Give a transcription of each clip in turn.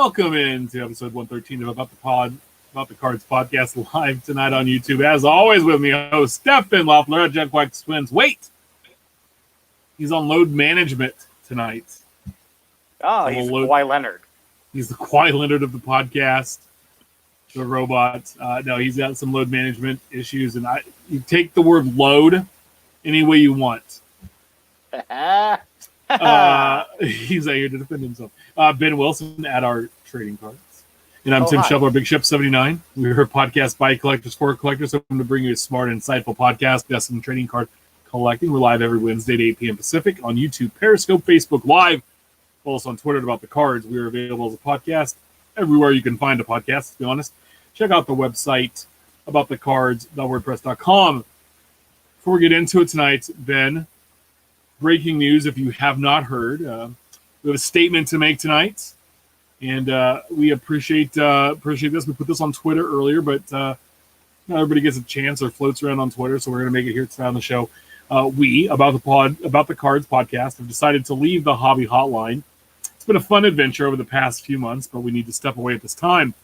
Welcome into episode 113 of About the Cards podcast, live tonight on YouTube. As always, with me, host Stefan Loeffler at Jet Quack Twins. Wait, he's on load management tonight. Oh, he's Kawhi Leonard. He's the Kawhi Leonard of the podcast, the robot. No, he's got some load management issues, and you take the word load any way you want. He's out here to defend himself. Ben Wilson at our trading cards. And I'm Tim Shoveler, Big Ship 79. We're a podcast by collectors for collectors, hoping to bring you a smart, insightful podcast discussing trading card collecting. We're live every Wednesday at 8 p.m. Pacific on YouTube, Periscope, Facebook Live. Follow us on Twitter at About the Cards. We are available as a podcast everywhere you can find a podcast, to be honest. Check out the website, aboutthecards.wordpress.com. Before we get into it tonight, Ben, breaking news if you have not heard. We have a statement to make tonight, and we appreciate this. We put this on Twitter earlier, but not everybody gets a chance or floats around on Twitter, so we're going to make it here tonight on the show. We, About the Cards podcast, have decided to leave the hobby hotline. It's been a fun adventure over the past few months, but we need to step away at this time.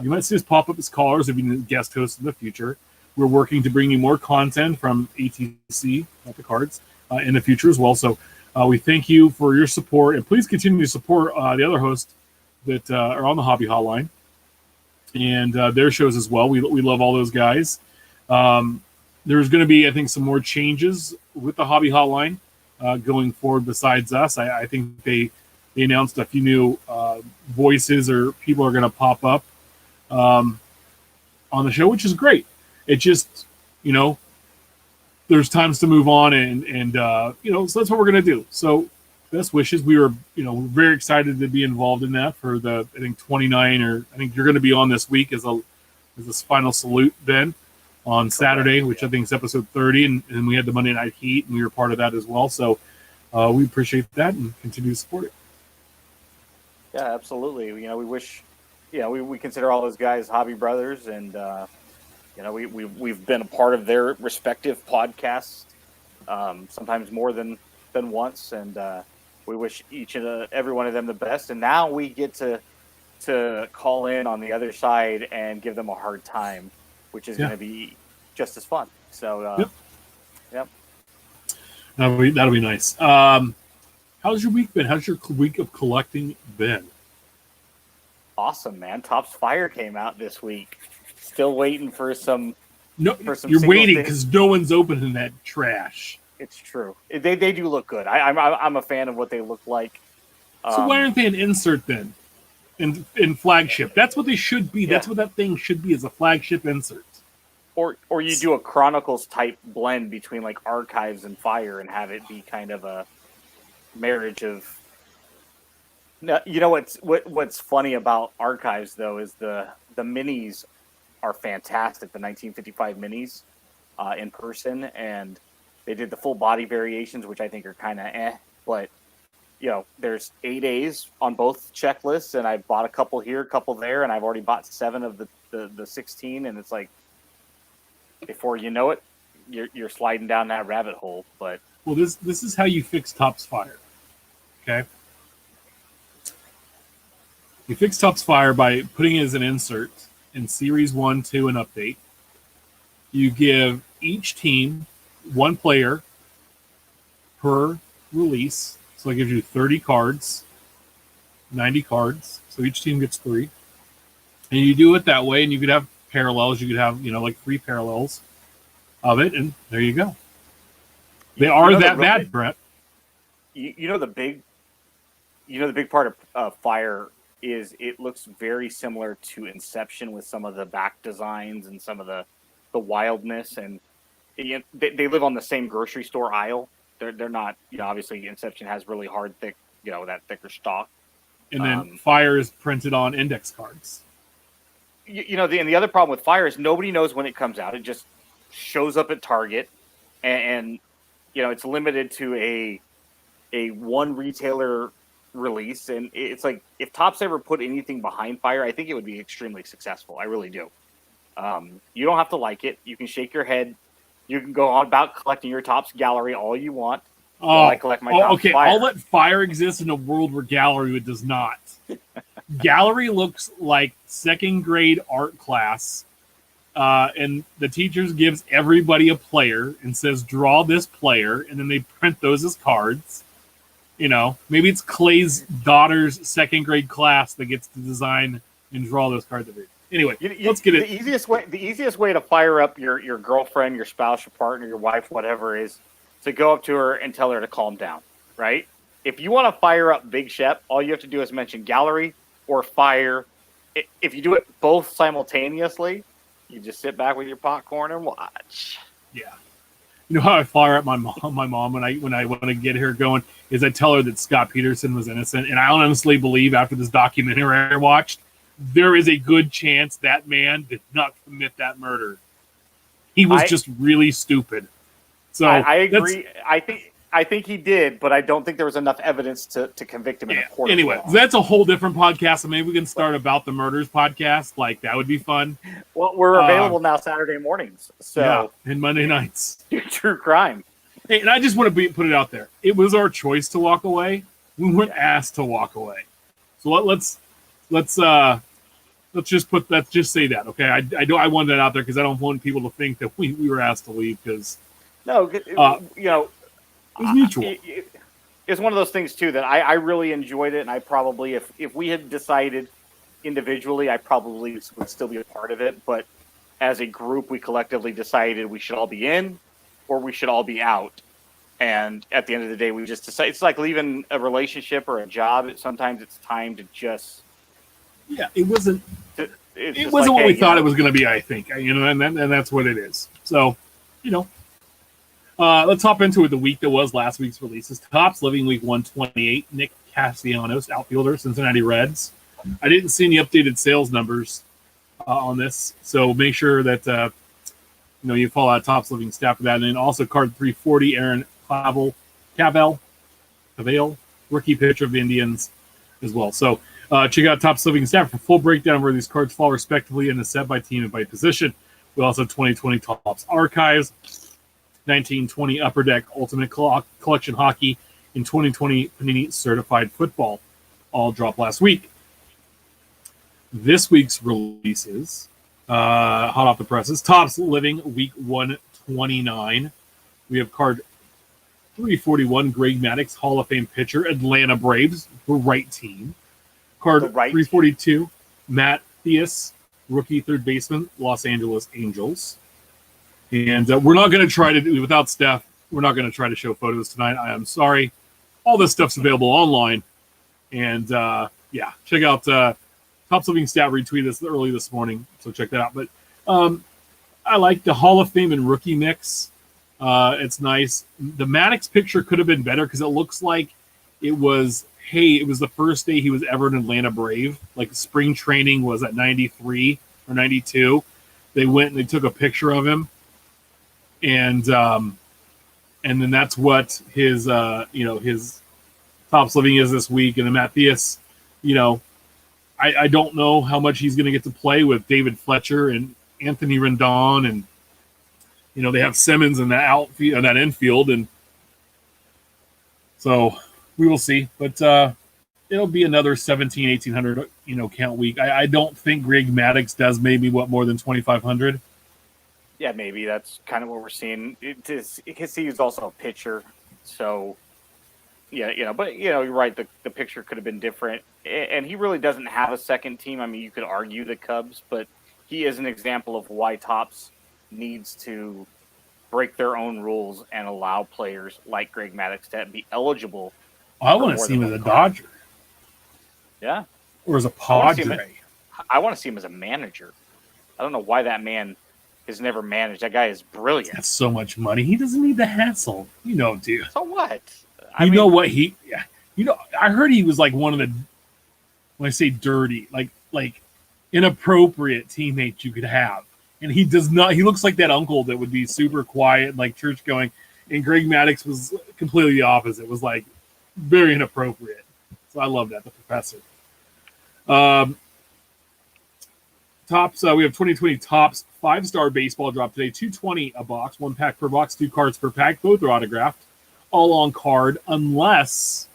You might see us pop up as callers if you need guest hosts in the future. We're working to bring you more content from ATC, About the Cards, in the future as well. So we thank you for your support, and please continue to support the other hosts that are on the hobby hotline and their shows as well. We love all those guys. There's going to be, I think, some more changes with the hobby hotline going forward besides us. I think they announced a few new voices or people are going to pop up on the show, which is great. It just, there's times to move on and so that's what we're going to do. So best wishes. We were, very excited to be involved in that for the, I think 29, or I think you're going to be on this week as this final salute, Ben, on Saturday, which I think is episode 30. And we had the Monday Night Heat and we were part of that as well. So we appreciate that and continue to support it. Yeah, absolutely. We wish, we consider all those guys hobby brothers, and, we've been a part of their respective podcasts, sometimes more than once, and we wish each and every one of them the best. And now we get to call in on the other side and give them a hard time, which is going to be just as fun. So, yep. That'll be nice. How's your week been? How's your week of collecting been? Awesome, man. Topps Fire came out this week. Still waiting for some. No, you're waiting because no one's opening that trash. It's true. They do look good. I'm a fan of what they look like. So why aren't they an insert then? In flagship, that's what they should be. That's what that thing should be, is a flagship insert. Or you do a Chronicles type blend between like Archives and Fire and have it be kind of a marriage of. No, what's funny about Archives though is the minis are fantastic. The 1955 minis in person, and they did the full body variations, which I think are kind of but there's 8 A's on both checklists, and I bought a couple here, a couple there, and I've already bought 7 of the 16, and it's like before you know it, you're sliding down that rabbit hole. But this is how you fix Topps Fire. Okay. You fix Topps Fire by putting it as an insert in Series 1, 2, and Update. You give each team one player per release. So it gives you 30 cards, 90 cards. So each team gets 3. And you do it that way, and you could have parallels. You could have, like 3 parallels of it, and there you go. They are that bad, Brett. The big part of Fire is it looks very similar to Inception with some of the back designs and some of the wildness, and they live on the same grocery store aisle. They're not, obviously Inception has really hard, thick, that thicker stock. And then Fire is printed on index cards. The other problem with Fire is nobody knows when it comes out. It just shows up at Target, and it's limited to a one retailer release, and it's like if Topps ever put anything behind Fire, I think it would be extremely successful. I really do. You don't have to like it. You can shake your head. You can go on about collecting your Topps gallery all you want. I collect my Topps okay. Fire. I'll let Fire exist in a world where gallery does not. Gallery looks like second grade art class. And the teachers gives everybody a player and says, draw this player. And then they print those as cards. You know, maybe it's Clay's daughter's second grade class that gets to design and draw those cards. Anyway, let's get it. The easiest way to fire up your girlfriend, your spouse, your partner, your wife, whatever, is to go up to her and tell her to calm down, right? If you want to fire up Big Shep, all you have to do is mention Gallery or Fire. If you do it both simultaneously, you just sit back with your popcorn and watch. Yeah. You know how I fire up my mom when I want to get her going is I tell her that Scott Peterson was innocent, and I honestly believe after this documentary I watched, there is a good chance that man did not commit that murder. He was just really stupid. So I agree. I think he did, but I don't think there was enough evidence to convict him in a court. Anyway, that's a whole different podcast, and maybe we can start about the murders podcast. Like that would be fun. Well, we're available now Saturday mornings, so and Monday nights. True crime. Hey, and I just want to put it out there. It was our choice to walk away. We weren't asked to walk away. So let's just say that, okay? I want that out there because I don't want people to think that we were asked to leave because no, you know. It was mutual. It's one of those things too that I really enjoyed it, and I probably, if we had decided individually, I probably would still be a part of it. But as a group, we collectively decided we should all be in, or we should all be out. And at the end of the day, we just decided it's like leaving a relationship or a job. Sometimes it's time to just. Yeah, it wasn't. It wasn't like, what we thought it was going to be. I think and that's what it is. So, let's hop into it. The week that was last week's releases. Topps Living Week 128. Nick Castellanos, outfielder, Cincinnati Reds. I didn't see any updated sales numbers on this, so make sure that you follow out Topps Living staff for that. And then also card 340, Aaron Cavell, rookie pitcher of the Indians as well. So check out Topps Living staff for full breakdown of where these cards fall respectively in the set by team and by position. We also have 2020 Topps Archives, 1920 Upper Deck Ultimate Collection Hockey, and 2020 Panini Certified Football. All dropped last week. This week's releases, hot off the presses, Topps Living Week 129. We have card 341, Greg Maddux, Hall of Fame pitcher, Atlanta Braves, the right team. Card 342, Matt Theus, rookie third baseman, Los Angeles Angels. And we're not going to try to do, without Steph, we're not going to try to show photos tonight. I am sorry. All this stuff's available online. And check out Topps Living Stat retweeted this early this morning, so check that out. But I like the Hall of Fame and rookie mix. It's nice. The Maddux picture could have been better because it looks like it was the first day he was ever an Atlanta Brave. Like spring training was at 93 or 92. They went and they took a picture of him. And then that's what his his Topps Living is this week. And then Matthias, I don't know how much he's going to get to play with David Fletcher and Anthony Rendon, and they have Simmons in that outfield, that infield, and so we will see. But it'll be another 1,800 count week. I don't think Greg Maddux does maybe more than 2,500. Yeah, maybe that's kind of what we're seeing. Because he's also a pitcher, so but you're right. The picture could have been different, and he really doesn't have a second team. I mean, you could argue the Cubs, but he is an example of why Topps needs to break their own rules and allow players like Greg Maddux to be eligible. I want to see him as a Dodger. Yeah, or as a Padre. I want to see him as a manager. I don't know why that man has never managed. That guy is brilliant. That's so much money. He doesn't need the hassle. Dude. So what? I heard he was like one of the, when I say dirty, like inappropriate teammates you could have. And he does not, he looks like that uncle that would be super quiet, like church going. And Greg Maddux was completely the opposite. It was like very inappropriate. So I love that, the professor. Topps, we have 2020 Topps 5-star baseball drop today. 220 a box, 1 pack per box, 2 cards per pack. Both are autographed, all on card, unless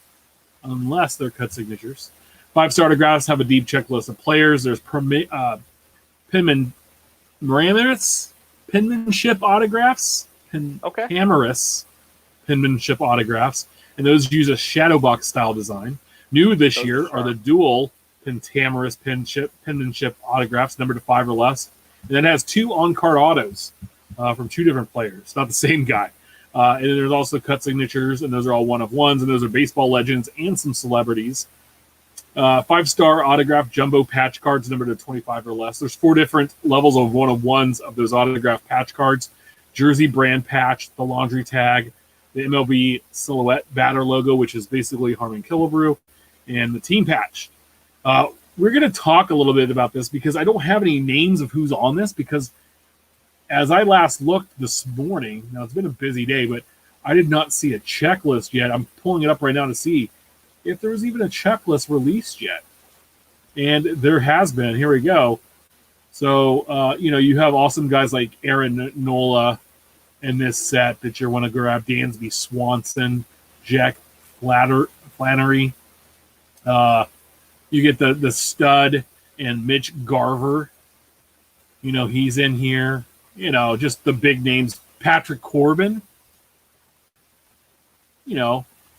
they're cut signatures. 5-star autographs have a deep checklist of players. There's penmanship autographs, Pentamerous penmanship autographs, and those use a shadow box style design. New this year are the dual Pentamerous penmanship autographs, numbered to 5 or less, and then it has 2 on-card autos from 2 different players, not the same guy. And then there's also cut signatures, and those are all one-of-ones, and those are baseball legends and some celebrities. 5-star autograph jumbo patch cards numbered to 25 or less. There's 4 different levels of one-of-ones of those autograph patch cards. Jersey brand patch, the laundry tag, the MLB silhouette batter logo, which is basically Harmon Killebrew, and the team patch. We're going to talk a little bit about this because I don't have any names of who's on this, because as I last looked this morning, now it's been a busy day, but I did not see a checklist yet. I'm pulling it up right now to see if there was even a checklist released yet. And there has been. Here we go. So, you have awesome guys like Aaron Nola in this set that you want to grab. Dansby Swanson, Jack Flannery. You get the stud and Mitch Garver. He's in here. Just the big names. Patrick Corbin.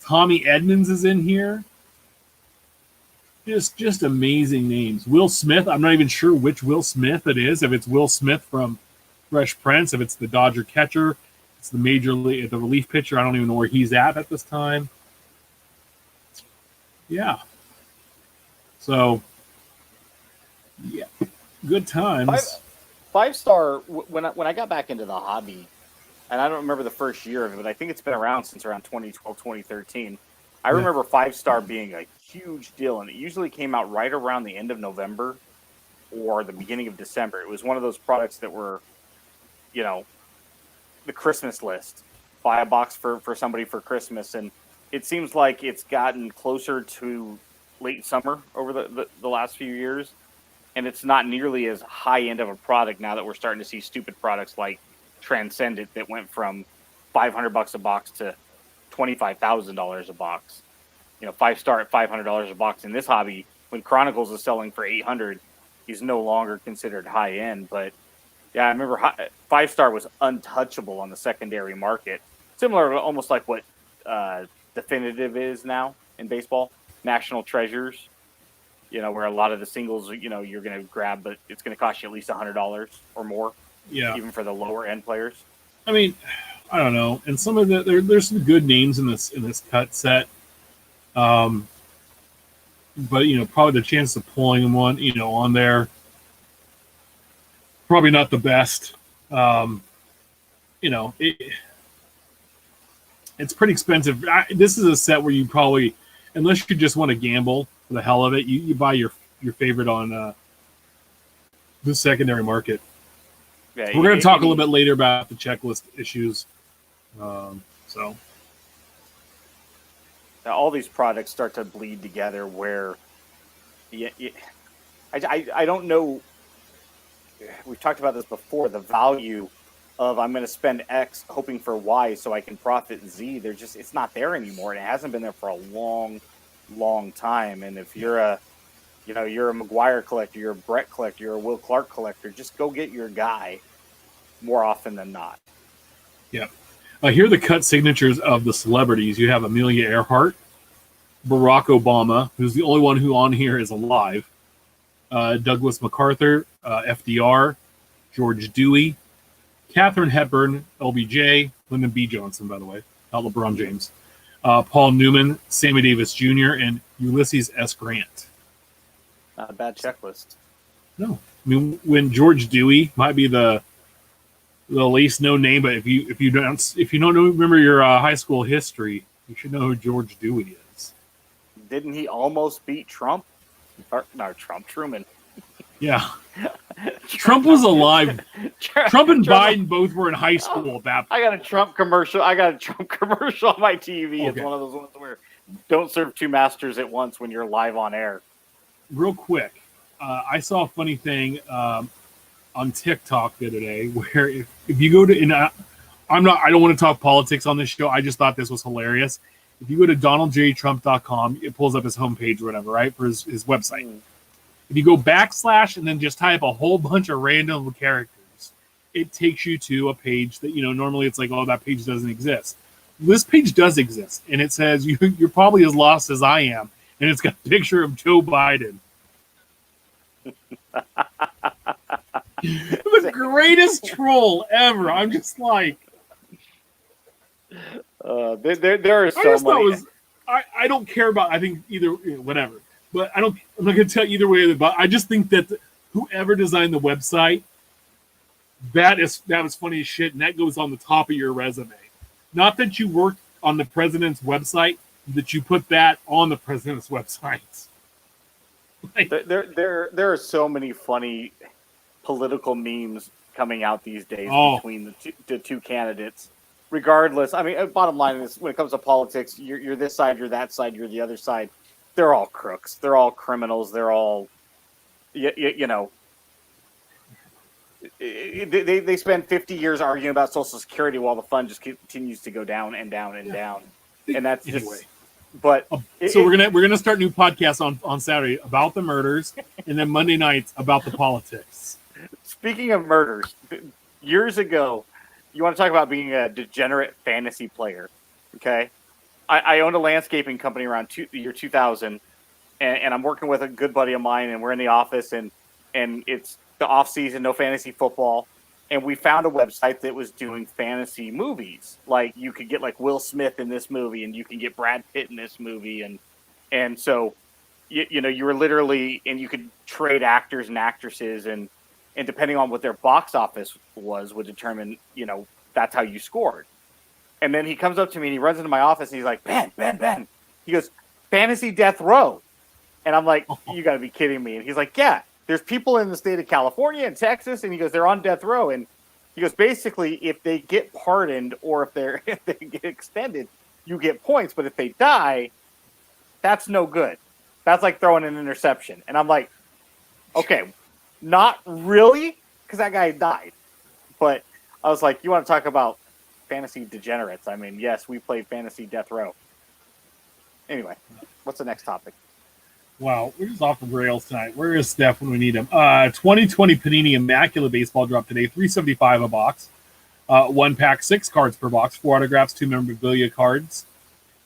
Tommy Edmonds is in here. Just amazing names. Will Smith. I'm not even sure which Will Smith it is. If it's Will Smith from Fresh Prince, if it's the Dodger catcher, it's the major league, the relief pitcher. I don't even know where he's at this time. Yeah. So, yeah, good times. 5-star. When I got back into the hobby, and I don't remember the first year of it, but I think it's been around since around 2012, 2013. I remember 5-star being a huge deal, and it usually came out right around the end of November or the beginning of December. It was one of those products that were, the Christmas list. Buy a box for somebody for Christmas, and it seems like it's gotten closer to late summer over the last few years, and it's not nearly as high end of a product now that we're starting to see stupid products like Transcendent that went from $500 a box to $25,000 a box. 5-star at $500 a box in this hobby, when Chronicles is selling for $800, he's no longer considered high end. But yeah, I remember 5-star was untouchable on the secondary market, similar to almost like what Definitive is now in baseball. National Treasures, where a lot of the singles, you're going to grab, but it's going to cost you at least $100 or more. Yeah, even for the lower end players. I mean, I don't know. And some of there's some good names in this cut set. But probably the chance of pulling one, on there, probably not the best. It's pretty expensive. This is a set where you probably, unless you just want to gamble for the hell of it, you buy your favorite on the secondary market. Yeah, we're going to talk a little bit later about the checklist issues. So now all these products start to bleed together where I don't know. We've talked about this before, the value of I'm going to spend X hoping for Y so I can profit Z. It's not there anymore. And it hasn't been there for a long, long time. And if you're a McGuire collector, you're a Brett collector, you're a Will Clark collector, just go get your guy more often than not. Yeah. Here are the cut signatures of the celebrities. You have Amelia Earhart, Barack Obama, who's the only one who on here is alive, Douglas MacArthur, FDR, George Dewey, Katharine Hepburn, LBJ, Lyndon B. Johnson, by the way, not LeBron James, Paul Newman, Sammy Davis Jr., and Ulysses S. Grant. Not a bad checklist. No. I mean, when George Dewey might be the least known name, but if you don't remember your high school history, you should know who George Dewey is. Didn't he almost beat Trump? Truman. Yeah. Trump was alive. Trump and Biden both were in high school at that point. I got a Trump commercial on my TV. Okay. It's one of those ones where don't serve two masters at once when you're live on air. Real quick, I saw a funny thing on TikTok the other day where if you go to I don't want to talk politics on this show. I just thought this was hilarious. If you go to donaldjtrump.com, it pulls up his homepage or whatever, right, for his website. If you go / and then just type a whole bunch of random characters, it takes you to a page that, normally it's like, oh, that page doesn't exist. This page does exist, and it says you're probably as lost as I am, and it's got a picture of Joe Biden. The greatest troll ever. I'm just like, there are so many. I don't care about. I think either whatever, but I'm not going to tell either way. But I just think that whoever designed the website, that was funny as shit, and that goes on the top of your resume. Not that you worked on the president's website, that you put that on the president's website. Like, there are so many funny political memes coming out these days between the two candidates. Regardless, I mean, bottom line is when it comes to politics, you're this side, you're that side, you're the other side. They're all crooks. They're all criminals. They're all, they spend 50 years arguing about Social Security while the fund just continues to go down and down and down. And that's anyway. Just. But so we're gonna start new podcasts on Saturday about the murders, and then Monday nights about the politics. Speaking of murders, years ago, you want to talk about being a degenerate fantasy player? Okay, I owned a landscaping company around the year 2000, and I'm working with a good buddy of mine, and we're in the office, and it's the off season, no fantasy football. And we found a website that was doing fantasy movies. Like you could get like Will Smith in this movie, and you can get Brad Pitt in this movie, and so you were literally, and you could trade actors and actresses, and depending on what their box office would determine, that's how you scored. And then he comes up to me and he runs into my office and he's like, Ben. He goes, Fantasy Death Row, and I'm like, you got to be kidding me. And he's like, yeah. There's people in the state of California and Texas, and he goes, they're on death row. And he goes, basically, if they get pardoned or if they get extended, you get points. But if they die, that's no good. That's like throwing an interception. And I'm like, okay, not really, because that guy died. But I was like, you want to talk about fantasy degenerates? I mean, yes, we played fantasy death row. Anyway, what's the next topic? Wow, we're just off the rails tonight. Where is Steph when we need him? 2020 Panini Immaculate Baseball dropped today, $3.75 a box. 1 pack, 6 cards per box, 4 autographs, 2 memorabilia cards.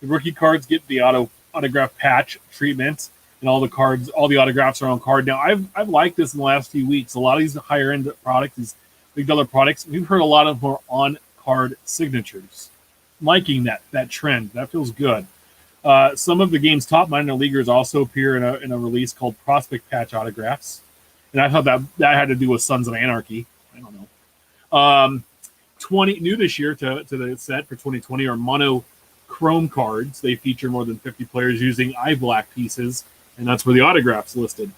The rookie cards get the autograph patch treatment, and all the autographs are on card. Now, I've liked this in the last few weeks. A lot of these higher end products, these big dollar products, we've heard a lot of more on card signatures. I'm liking that trend. That feels good. Some of the game's top minor leaguers also appear in a release called Prospect Patch Autographs. And I thought that had to do with Sons of Anarchy. I don't know. 20 new this year to the set for 2020 are monochrome cards. They feature more than 50 players using eye black pieces, and that's where the autographs listed.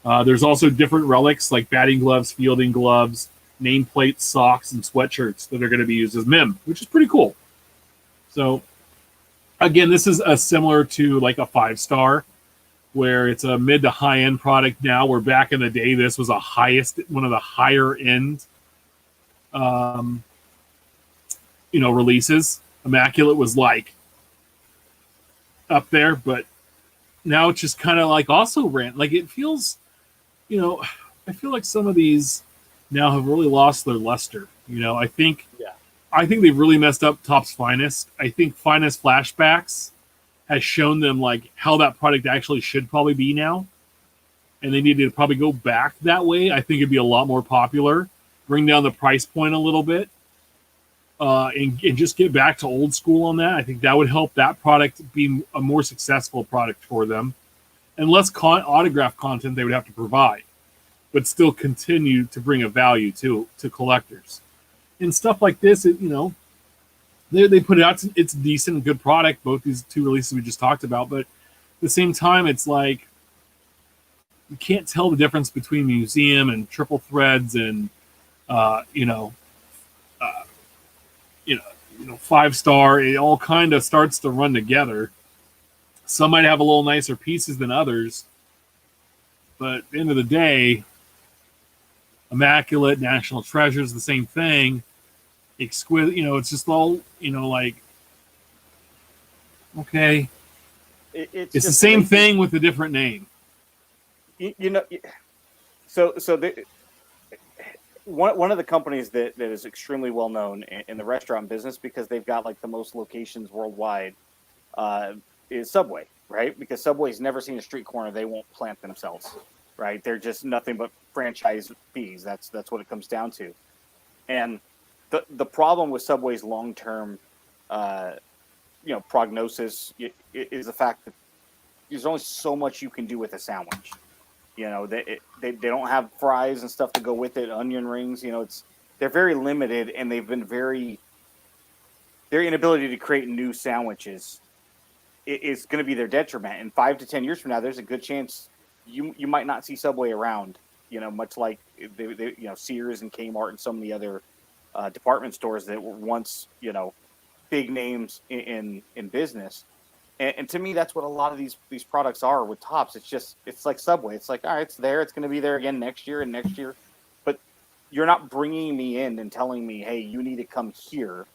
There's also different relics like batting gloves, fielding gloves, nameplates, socks, and sweatshirts that are going to be used as mem, which is pretty cool. So again, this is similar to like a 5-star, where it's a mid to high end product now. Where back in the day, this was one of the higher end, releases. Immaculate was like up there, but now it's just kind of like also rant. Like it feels, I feel like some of these now have really lost their luster. I think they've really messed up Topps Finest. I think Finest Flashbacks has shown them like how that product actually should probably be now. And they need to probably go back that way. I think it'd be a lot more popular, bring down the price point a little bit, and just get back to old school on that. I think that would help that product be a more successful product for them. And less autograph content they would have to provide, but still continue to bring a value to collectors. And stuff like this, they put it out. It's a decent, good product. Both these two releases we just talked about, but at the same time, it's like you can't tell the difference between museum and triple threads and 5-star. It all kind of starts to run together. Some might have a little nicer pieces than others, but at the end of the day, Immaculate, National Treasures, the same thing. Exquisite, it's just all, like Okay. It's It's the just same lazy. thing with a different name. You know, so one of the companies that is extremely well known in the restaurant business because they've got like the most locations worldwide is Subway, right? Because Subway's never seen a street corner they won't plant themselves, right? They're just nothing but franchise fees. That's what it comes down to. And the problem with Subway's long term, prognosis is the fact that there's only so much you can do with a sandwich. They don't have fries and stuff to go with it, onion rings. They're very limited, and they've been their inability to create new sandwiches is going to be their detriment. And 5 to 10 years from now, there's a good chance you might not see Subway around. Much like Sears and Kmart and so many other department stores that were once big names in business. And to me, that's what a lot of these products are with Tops. It's like Subway. It's like, all right, it's there. It's going to be there again next year and next year. But you're not bringing me in and telling me, hey, you need to come here,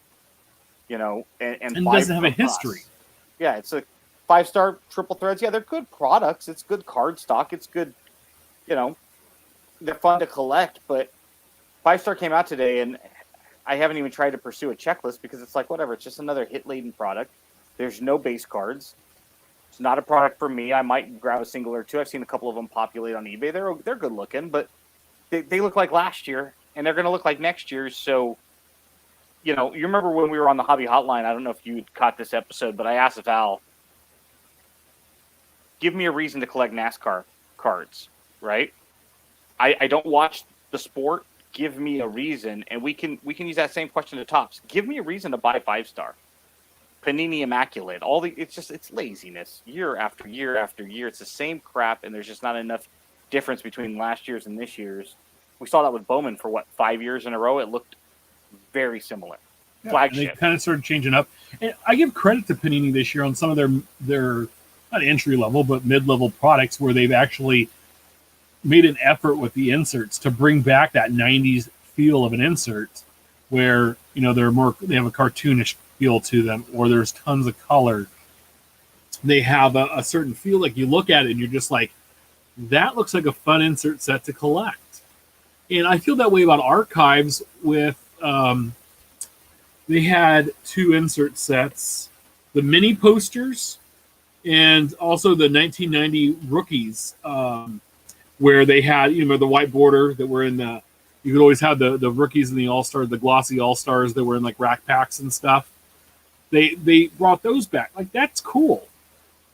and And doesn't have a history. Yeah, it's a 5-star triple threads. Yeah, they're good products. It's good card stock. It's good, they're fun to collect. But 5-star came out today, and I haven't even tried to pursue a checklist because it's like, whatever. It's just another hit-laden product. There's no base cards. It's not a product for me. I might grab a single or two. I've seen a couple of them populate on eBay. They're good looking, but they look like last year, and they're going to look like next year. So, you remember when we were on the Hobby Hotline? I don't know if you caught this episode, but I asked Val, give me a reason to collect NASCAR cards, right? I don't watch the sport. Give me a reason, and we can use that same question to Tops. Give me a reason to buy 5-star. Panini Immaculate, it's laziness year after year after year. It's the same crap, and there's just not enough difference between last year's and this year's. We saw that with Bowman for 5 years in a row. It looked very similar. Yeah, Flagship. they kind of started changing up. And I give credit to Panini this year on some of their not entry level, but mid-level products where they've actually made an effort with the inserts to bring back that 90s feel of an insert where, they have a cartoonish feel to them, or there's tons of color. They have a certain feel, like you look at it and you're just like, that looks like a fun insert set to collect. And I feel that way about Archives with, they had 2 insert sets, the mini posters and also the 1990 rookies, where they had, the white border that were in you could always have the rookies and the all-stars, the glossy all-stars that were in like rack packs and stuff. They brought those back. Like, that's cool.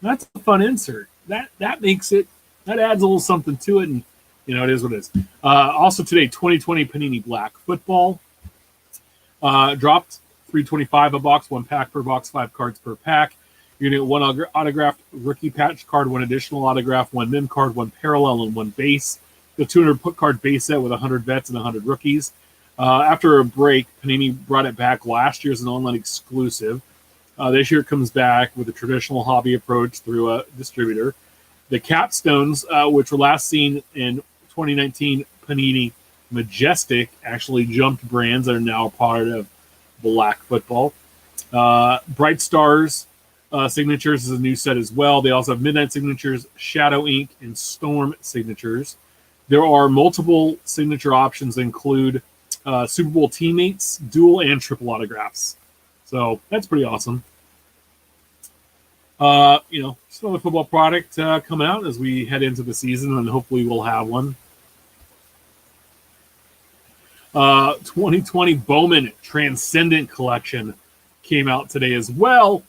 That's a fun insert. That makes it, that adds a little something to it, and it is what it is. Also today, 2020 Panini Black Football dropped $3.25 a box, 1 pack per box, 5 cards per pack. You're gonna get 1 autographed rookie patch card, 1 additional autograph, 1 mem card, 1 parallel, and 1 base. The 200 card base set with 100 vets and 100 rookies. After a break, Panini brought it back last year as an online exclusive. This year it comes back with a traditional hobby approach through a distributor. The capstones, which were last seen in 2019 Panini Majestic, actually jumped brands that are now part of Black Football. Bright Stars Signatures is a new set as well. They also have Midnight Signatures, Shadow Ink, and Storm Signatures. There are multiple signature options that include Super Bowl teammates, dual and triple autographs. So that's pretty awesome. Just another football product coming out as we head into the season, and hopefully we'll have one. 2020 Bowman Transcendent Collection came out today as well.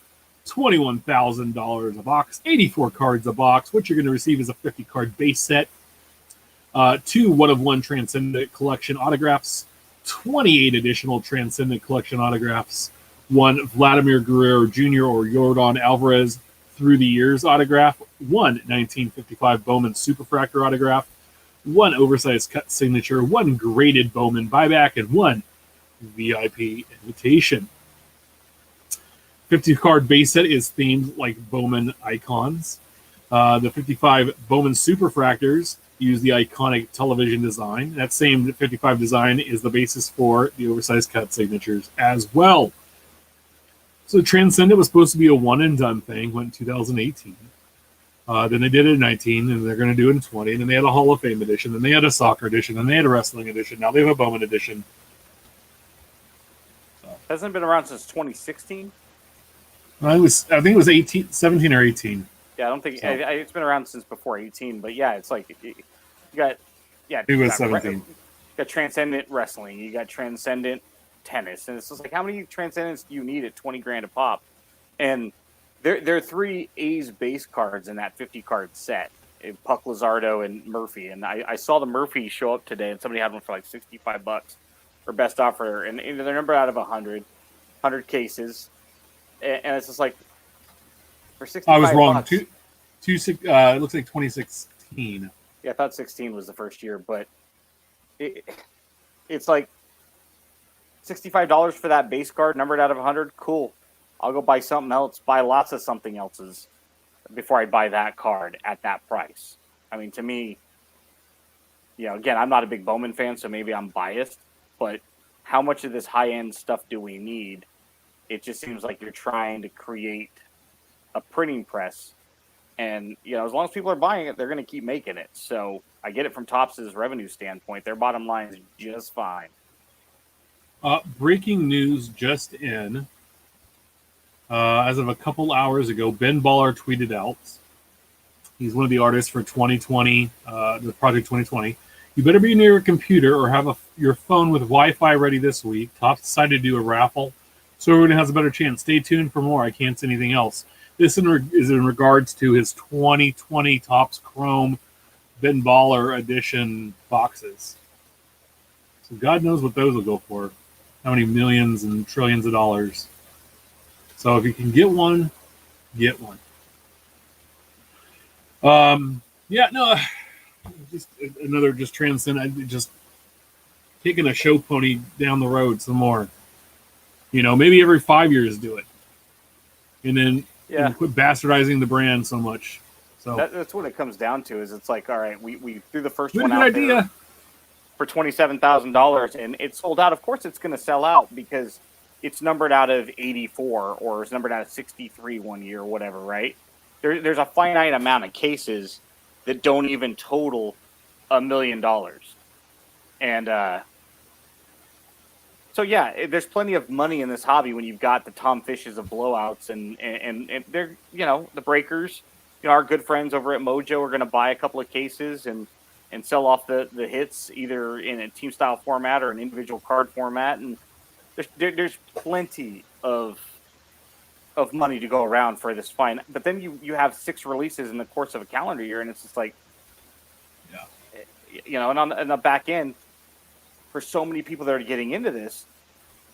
$21,000 a box, 84 cards a box. What you're going to receive is a 50-card base set, 2 one-of-one Transcendent Collection autographs, 28 additional Transcendent Collection autographs, 1 Vladimir Guerrero Jr. or Yordan Alvarez through the years autograph, 1 1955 Bowman Superfractor autograph, 1 oversized cut signature, 1 graded Bowman buyback, and 1 VIP invitation. 50-card base set is themed like Bowman icons. The 55 Bowman Superfractors use the iconic television design. That same 55 design is the basis for the oversized cut signatures as well. So Transcendent was supposed to be a one and done thing. Went in 2018. Then they did it in 19, and they're going to do it in 20. And then they had a Hall of Fame edition. Then they had a soccer edition. Then they had a wrestling edition. Now they have a Bowman edition. Hasn't been around since 2016. I think it was 17 or 18. Yeah, I don't think it's been around since before 18. But yeah, it's like you got It was 17. You got Transcendent Wrestling. You got Transcendent Tennis, and it's just like, how many Transcendents do you need at $20,000 a pop? And there are 3 A's base cards in that 50 card set: Puck, Luzardo, and Murphy. And I saw the Murphy show up today, and somebody had one for like $65 for best offer, and they're numbered out of 100 cases, and it's just like, for 65 I was wrong. bucks, It looks like 2016. Yeah, I thought 16 was the first year, but it's like $65 for that base card numbered out of 100. Cool. I'll go buy something else, buy lots of something else's before I buy that card at that price. I mean, to me, again, I'm not a big Bowman fan, so maybe I'm biased, but how much of this high-end stuff do we need? It just seems like you're trying to create a printing press. And, as long as people are buying it, they're going to keep making it. So I get it from Topps' revenue standpoint. Their bottom line is just fine. Breaking news just in. As of a couple hours ago, Ben Baller tweeted out. He's one of the artists for 2020, the Project 2020. You better be near a computer or have your phone with Wi-Fi ready this week. Topps decided to do a raffle, so everyone has a better chance. Stay tuned for more. I can't say anything else. This is in regards to his 2020 Topps Chrome Ben Baller edition boxes. So God knows what those will go for. How many millions and trillions of dollars. So if you can get one, get one. Just another transcend. Just taking a show pony down the road some more. Maybe every 5 years do it, and then quit bastardizing the brand so much. So that's what it comes down to. Is it's like, all right, we threw the first good one out idea. there for $27,000, and it sold out. Of course, it's going to sell out because it's numbered out of 84 or it's numbered out of 63 one year or whatever, right? There's a finite amount of cases that don't even total $1 million. And so, there's plenty of money in this hobby when you've got the Tom Fishes of blowouts and they're, the breakers, our good friends over at Mojo are going to buy a couple of cases and sell off the hits either in a team style format or an individual card format. And there's plenty of money to go around for this fine. But then you have 6 releases in the course of a calendar year, and it's just like, and on the back end, for so many people that are getting into this,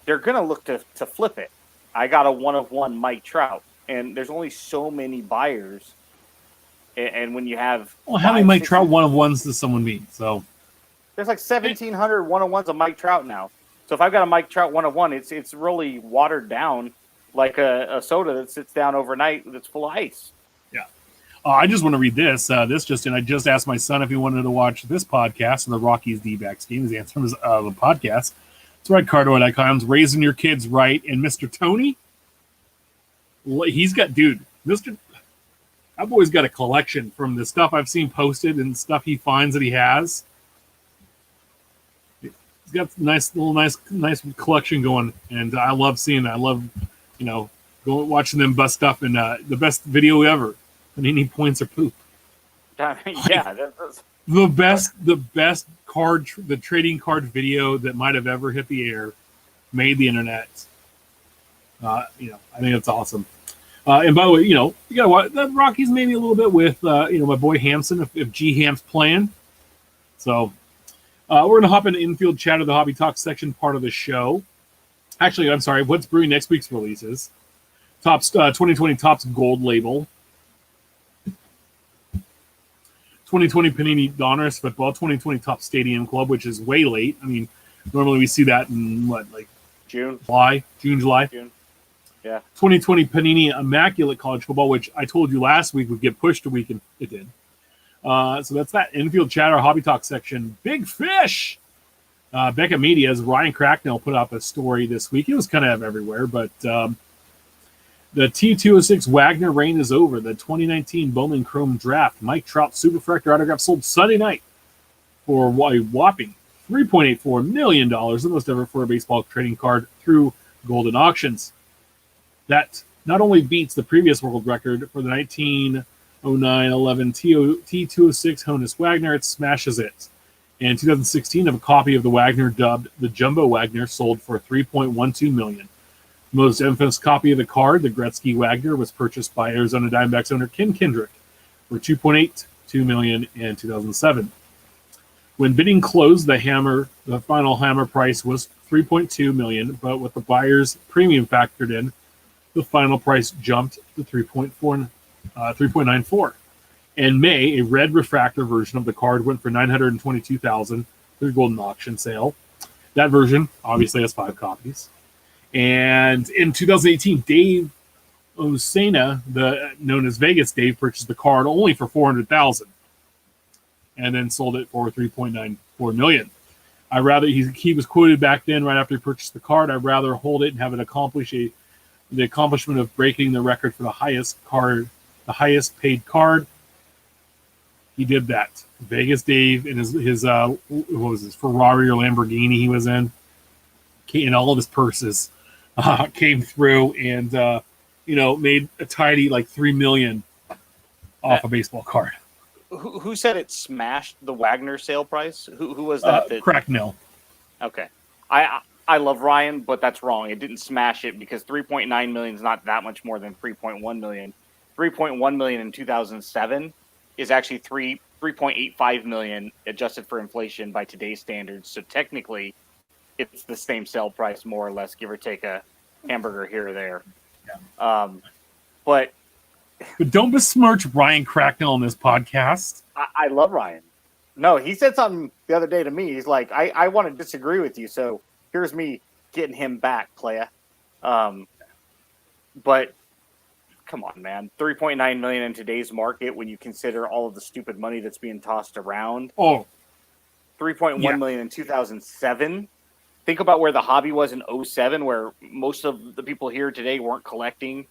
they're going to look to flip it. I got a 1-of-1 Mike Trout, and there's only so many buyers. And when you have... Well, how many Mike Trout 1-of-1s does someone need? So there's like 1,700 1-of-1s of Mike Trout now. So if I've got a Mike Trout 1-of-1, it's really watered down like a soda that sits down overnight that's full of ice. Yeah. I just want to read this. I just asked my son if he wanted to watch this podcast, the Rockies D-backs game. His answer was the podcast. It's RedCardboard.com's Raising Your Kids Right. And Mr. Tony, he's got, that boy's got a collection from the stuff I've seen posted and stuff he finds that he has. He's got nice collection going, and I love seeing that. I love, watching them bust up in the best video ever. Panini points or poop. That's the best card, the trading card video that might have ever hit the air, made the internet. I think that's awesome. And by the way, you gotta watch the Rockies maybe a little bit with my boy Hampson if G Hamp's playing. So we're gonna hop into infield chat of the Hobby Talk section part of the show. Actually, I'm sorry. What's brewing next week's releases? Topps 2020 Topps Gold Label. 2020 Panini Donruss Football, 2020 Topps Stadium Club, which is way late. I mean, normally we see that in June, July. Yeah. 2020 Panini Immaculate College Football, which I told you last week would get pushed a week, and it did. So that's that infield chatter Hobby Talk section. Big Fish. Beckett Media's Ryan Cracknell put up a story this week. It was kind of everywhere, but The T206 Wagner reign is over. The 2019 Bowman Chrome Draft Mike Trout Superfractor autograph sold Sunday night for a whopping $3.84 million, the most ever for a baseball trading card through Golden Auctions. That not only beats the previous world record for the 1909-11 T206 Honus Wagner, it smashes it. In 2016, a copy of the Wagner dubbed the Jumbo Wagner sold for $3.12 million. The most infamous copy of the card, the Gretzky Wagner, was purchased by Arizona Diamondbacks owner Ken Kendrick for $2.82 million in 2007. When bidding closed, the final hammer price was $3.2 million, but with the buyer's premium factored in, the final price jumped to $3.94. In May, a red refractor version of the card went for $922,000 through Golden Auction sale. That version obviously has 5 copies. And in 2018, Dave Osana, known as Vegas Dave, purchased the card only for $400,000, and then sold it for $3.94 million. He was quoted back then, right after he purchased the card, I'd rather hold it and have it accomplish the accomplishment of breaking the record for the highest paid card. He did that. Vegas Dave and his what was his Ferrari or Lamborghini he was in, and all of his purses came through and made a tidy like $3 million off a baseball card. Who said it smashed the Wagner sale price? Who was that? Cracknell. Okay, I love Ryan, but that's wrong. It didn't smash it because $3.9 million is not that much more than $3.1 million. $3.1 million in 2007 is actually $3.85 million adjusted for inflation by today's standards. So technically, it's the same sale price, more or less, give or take a hamburger here or there. Yeah. But don't besmirch Ryan Cracknell on this podcast. I love Ryan. No, he said something the other day to me. He's like, I want to disagree with you, so here's me getting him back, playa. But come on, man. $3.9 million in today's market when you consider all of the stupid money that's being tossed around. Oh. $3.1 million in 2007. Think about where the hobby was in 2007, where most of the people here today weren't collecting.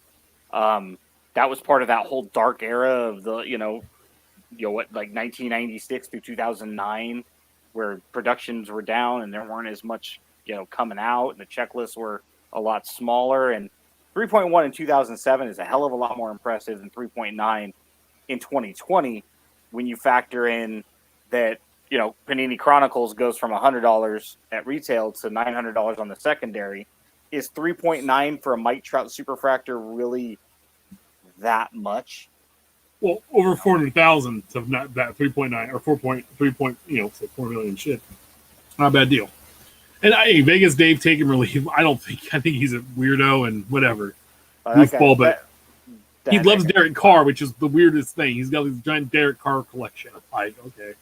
That was part of that whole dark era of the, like 1996 through 2009, where productions were down and there weren't as much, coming out, and the checklists were a lot smaller. And 3.1 in 2007 is a hell of a lot more impressive than 3.9 in 2020 when you factor in that, Panini Chronicles goes from $100 at retail to $900 on the secondary. Is 3.9 for a Mike Trout Superfractor really that much? Well, over 400,000 of not that 3.9 or 4 million shit. Not a bad deal. And Vegas Dave, take him or leave. I think he's a weirdo and whatever. Goofball, but he loves Derek Carr, which is the weirdest thing. He's got this giant Derek Carr collection. Like, okay.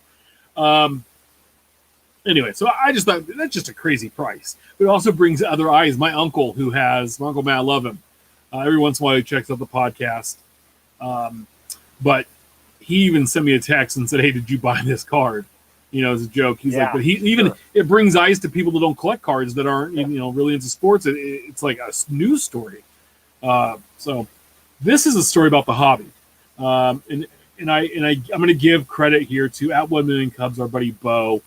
Anyway, so I just thought that's just a crazy price. But it also brings other eyes. My uncle Matt, I love him. Every once in a while he checks out the podcast. But he even sent me a text and said, "Hey, did you buy this card?" As a joke. He's like, but it brings eyes to people that don't collect cards that aren't, really into sports. It's like a news story. So this is a story about the hobby. And I'm going to give credit here to at 1 Million Cubs, our buddy Bo,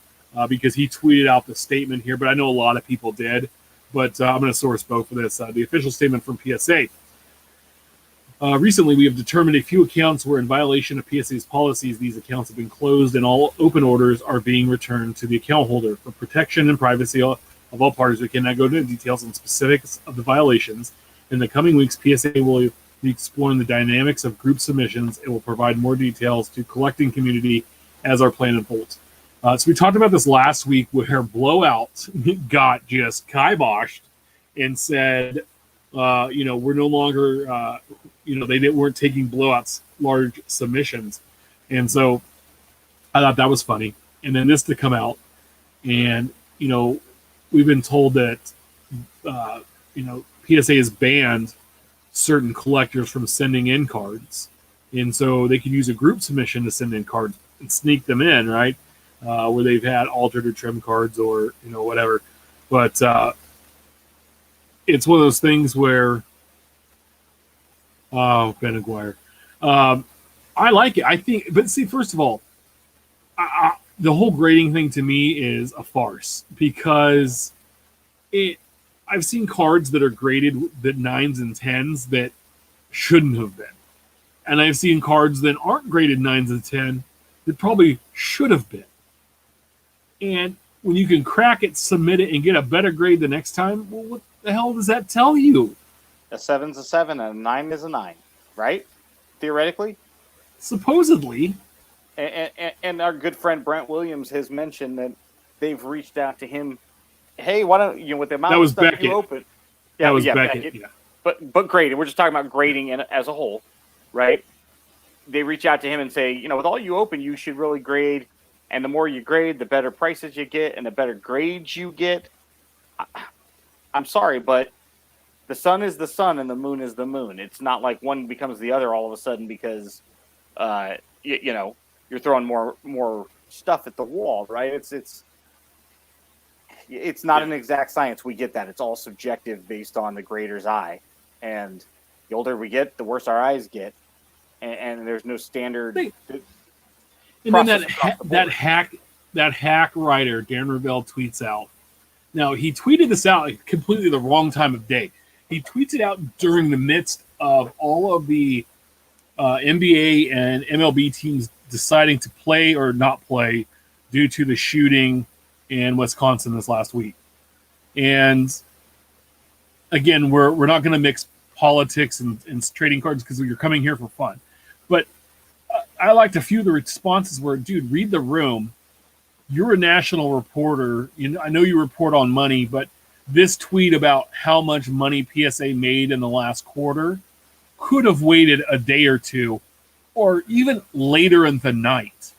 because he tweeted out the statement here, but I know a lot of people did. But I'm going to source Bo for this. The official statement from PSA. Recently, we have determined a few accounts were in violation of PSA's policies. These accounts have been closed, and all open orders are being returned to the account holder. For protection and privacy of all parties, we cannot go into details on specifics of the violations. In the coming weeks, PSA will be exploring the dynamics of group submissions. It will provide more details to collecting community as our plan unfolds. So we talked about this last week where Blowout got just kiboshed and said, we're no longer, they weren't taking Blowout's large submissions. And so I thought that was funny. And then this to come out. And, we've been told that, PSA has banned certain collectors from sending in cards. And so they can use a group submission to send in cards and sneak them in, right? Where they've had altered or trim cards or, whatever. But it's one of those things where Oh, Ben Aguirre. I like it. I think, but see, first of all, the whole grading thing to me is a farce because it. I've seen cards that are graded that 9s and 10s that shouldn't have been, and I've seen cards that aren't graded 9s and 10 that probably should have been. And when you can crack it, submit it, and get a better grade the next time, well, what the hell does that tell you? A 7's a 7 and a 9 is a 9, right? Theoretically. Supposedly. And our good friend Brent Williams has mentioned that they've reached out to him. Hey, why don't you, with the amount of stuff you open? Yeah, that was Beckett. Yeah. But grading. We're just talking about grading as a whole, right? They reach out to him and say, with all you open, you should really grade. And the more you grade, the better prices you get and the better grades you get. I'm sorry, but the sun is the sun and the moon is the moon. It's not like one becomes the other all of a sudden because, you're throwing more stuff at the wall, right? It's not an exact science. We get that. It's all subjective based on the grader's eye. And the older we get, the worse our eyes get. And there's no standard. And then that hack writer, Dan Ravel, tweets out. Now, he tweeted this out at completely the wrong time of day. He tweets it out during the midst of all of the NBA and MLB teams deciding to play or not play due to the shooting in Wisconsin this last week. And again, we're not going to mix politics and trading cards because you're coming here for fun. But I liked a few of the responses were, dude, read the room. You're a national reporter. I know you report on money, but this tweet about how much money PSA made in the last quarter could have waited a day or two or even later in the night.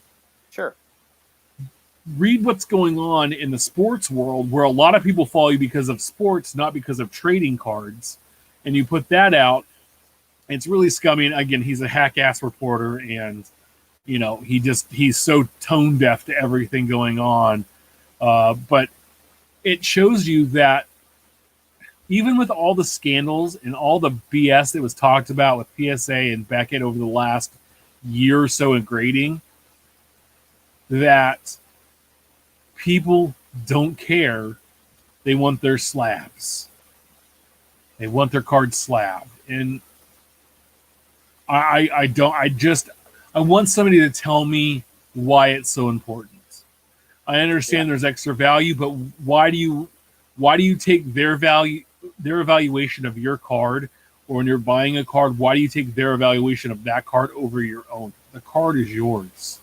Sure. Read what's going on in the sports world where a lot of people follow you because of sports, not because of trading cards. And you put that out. It's really scummy. And again, he's a hack-ass reporter and he's so tone deaf to everything going on. But it shows you that even with all the scandals and all the BS that was talked about with PSA and Beckett over the last year or so in grading, that people don't care. They want their slabs. They want their cards slabbed. And I want somebody to tell me why it's so important. I understand there's extra value, but why do you take their evaluation of your card, or when you're buying a card, why do you take their evaluation of that card over your own? The card is yours.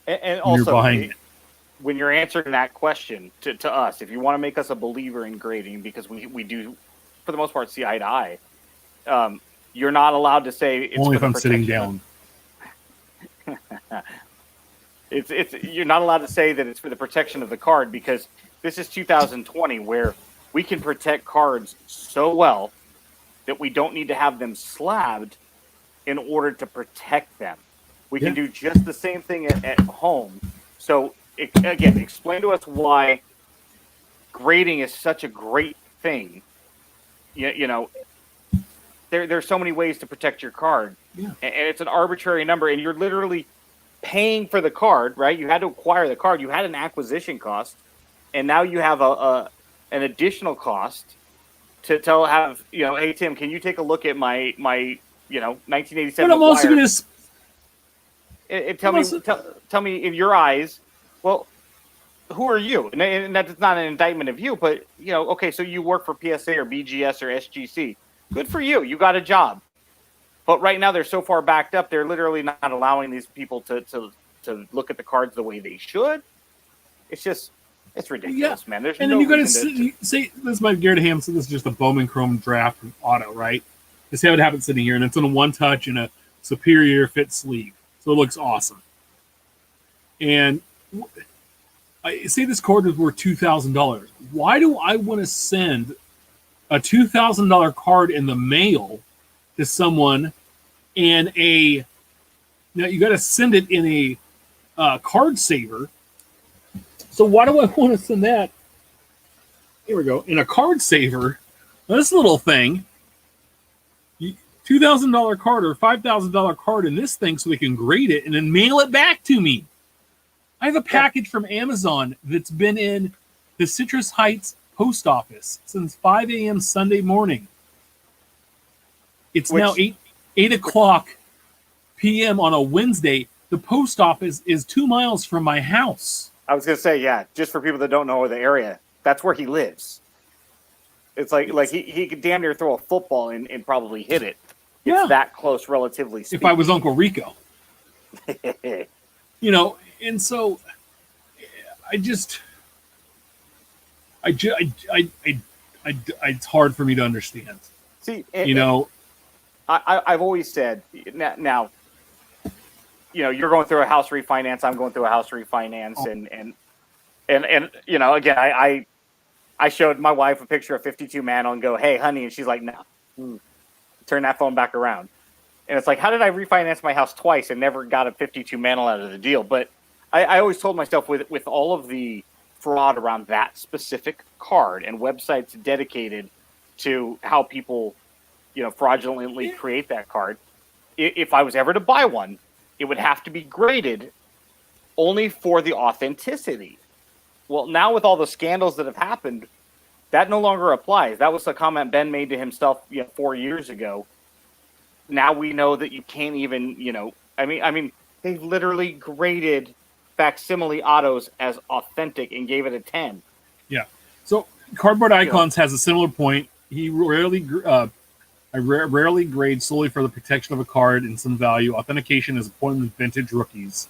And also, you're buying it. When you're answering that question to us, if you want to make us a believer in grading, because we do, for the most part, see eye to eye, you're not allowed to say it's only if I'm sitting down. You're not allowed to say that it's for the protection of the card, because this is 2020 where we can protect cards so well that we don't need to have them slabbed in order to protect them. We can do just the same thing at home. So again, explain to us why grading is such a great thing. There's so many ways to protect your card, and it's an arbitrary number, and you're literally paying for the card, right? You had to acquire the card. You had an acquisition cost, and now you have an additional cost to have, hey, Tim, can you take a look at my 1987 But I'm also going to tell me in your eyes, well, who are you? And that's not an indictment of you, but okay, so you work for PSA or BGS or SGC. Good for you. You got a job. But right now they're so far backed up, they're literally not allowing these people to look at the cards the way they should. It's ridiculous, man. There's and no then you got to say this is my Garrett Hampson. This is just a Bowman Chrome draft auto, right? Just have it happen sitting here, and it's on a one touch and a superior fit sleeve, so it looks awesome. And I say this card is worth $2,000. Why do I want to send a $2,000 card in the mail to someone and now you got to send it in a card saver? So why do I want to send that? Here we go. In a card saver, this little thing, $2,000 card or $5,000 card in this thing so they can grade it and then mail it back to me. I have a package from Amazon that's been in the Citrus Heights post office since 5 a.m. Sunday morning. It's now 8 o'clock p.m. on a Wednesday. The post office is 2 miles from my house. I was going to say, yeah, just for people that don't know the area, that's where he lives. It's like he could damn near throw a football and probably hit it. It's that close, relatively speaking. If I was Uncle Rico. And so it's hard for me to understand. See, I've always said now, you're going through a house refinance. I'm going through a house refinance, and again, I showed my wife a picture of 52 Mantle and go, "Hey, honey," and she's like, "No." Turn that phone back around. And it's like, how did I refinance my house twice and never got a 52 Mantle out of the deal? But I always told myself with all of the fraud around that specific card and websites dedicated to how people, fraudulently create that card, if I was ever to buy one, it would have to be graded only for the authenticity. Well, now with all the scandals that have happened, that no longer applies. That was a comment Ben made to himself 4 years ago. Now we know that you can't even, I mean, they literally graded Facsimile Autos as authentic and gave it a 10. Yeah. So Cardboard Icons has a similar point. He I rarely grade solely for the protection of a card and some value. Authentication is a point with vintage rookies.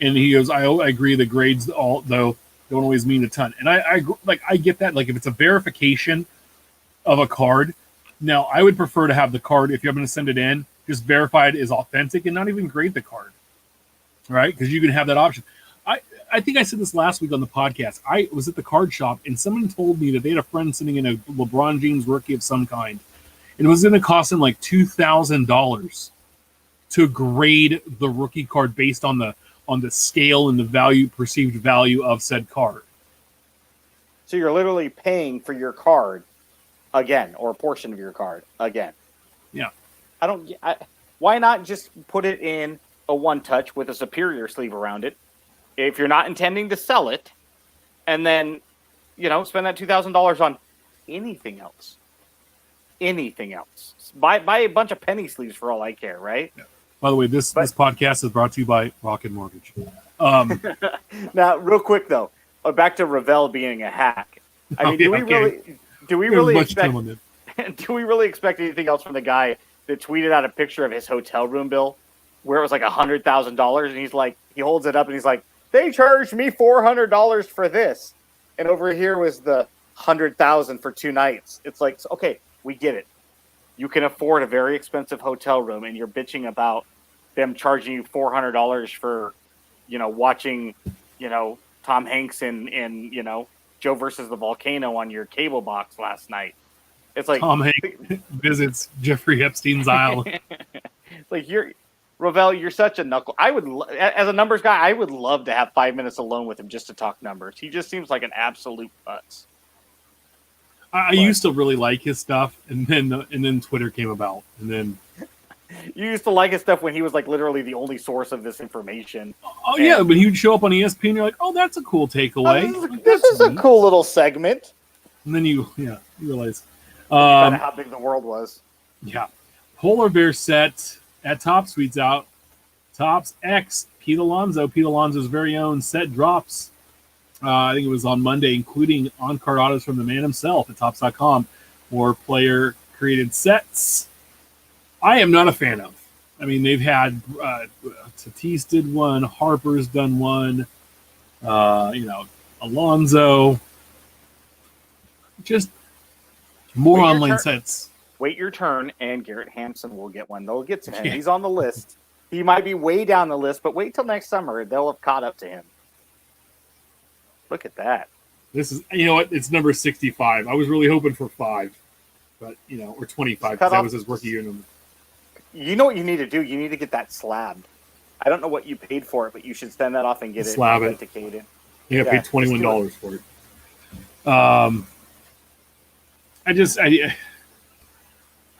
And he goes, I agree the grades though don't always mean a ton. And I get that. Like if it's a verification of a card, now I would prefer to have the card, if you're going to send it in, just verify it as authentic and not even grade the card. Right? Because you can have that option. I think I said this last week on the podcast. I was at the card shop and someone told me that they had a friend sending in a LeBron James rookie of some kind. And it was going to cost them like $2,000 to grade the rookie card based on the scale and the perceived value of said card. So you're literally paying for your card again, or a portion of your card again. Yeah. Why not just put it in a one touch with a superior sleeve around it if you're not intending to sell it, and then, spend that $2,000 on anything else. Anything else. Buy a bunch of penny sleeves for all I care, right? Yeah. By the way, this podcast is brought to you by Rocket Mortgage. Now, real quick though, back to Ravel being a hack. I mean, do we really expect anything else from the guy that tweeted out a picture of his hotel room bill where it was like $100,000, and he's like, he holds it up and he's like, they charged me $400 for this, and over here was the $100,000 for 2 nights. It's like, okay, we get it. You can afford a very expensive hotel room, and you're bitching about them charging you $400 for, watching, Tom Hanks and Joe versus the Volcano on your cable box last night. It's like Tom Hanks visits Jeffrey Epstein's island. Like Ravel, you're such a knuckle. As a numbers guy, I would love to have 5 minutes alone with him just to talk numbers. He just seems like an absolute putz. I used to really like his stuff, and then Twitter came about, and then you used to like his stuff when he was like literally the only source of this information. Oh yeah, but he would show up on ESPN. And you're like, oh, that's a cool takeaway. This is a cool little segment. And then you realize kind of how big the world was. Yeah, Polar Bear set at Topps tweets out. Topps X Pete Alonso. Pete Alonso's very own set drops. I think it was on Monday, including on-card autos from the man himself at Topps.com, or player-created sets. I am not a fan of. I mean, they've had Tatis did one, Harper's done one, Alonso. Just more online sets. Wait your turn, and Garrett Hampson will get one. They'll get to him. Yeah. He's on the list. He might be way down the list, but wait till next summer. They'll have caught up to him. Look at that. This is, what? It's number 65. I was really hoping for 5, but, or 25, because that was his rookie year number. You know what you need to do? You need to get that slabbed. I don't know what you paid for it, but you should send that off and get it authenticated. Yeah, I paid $21 for it.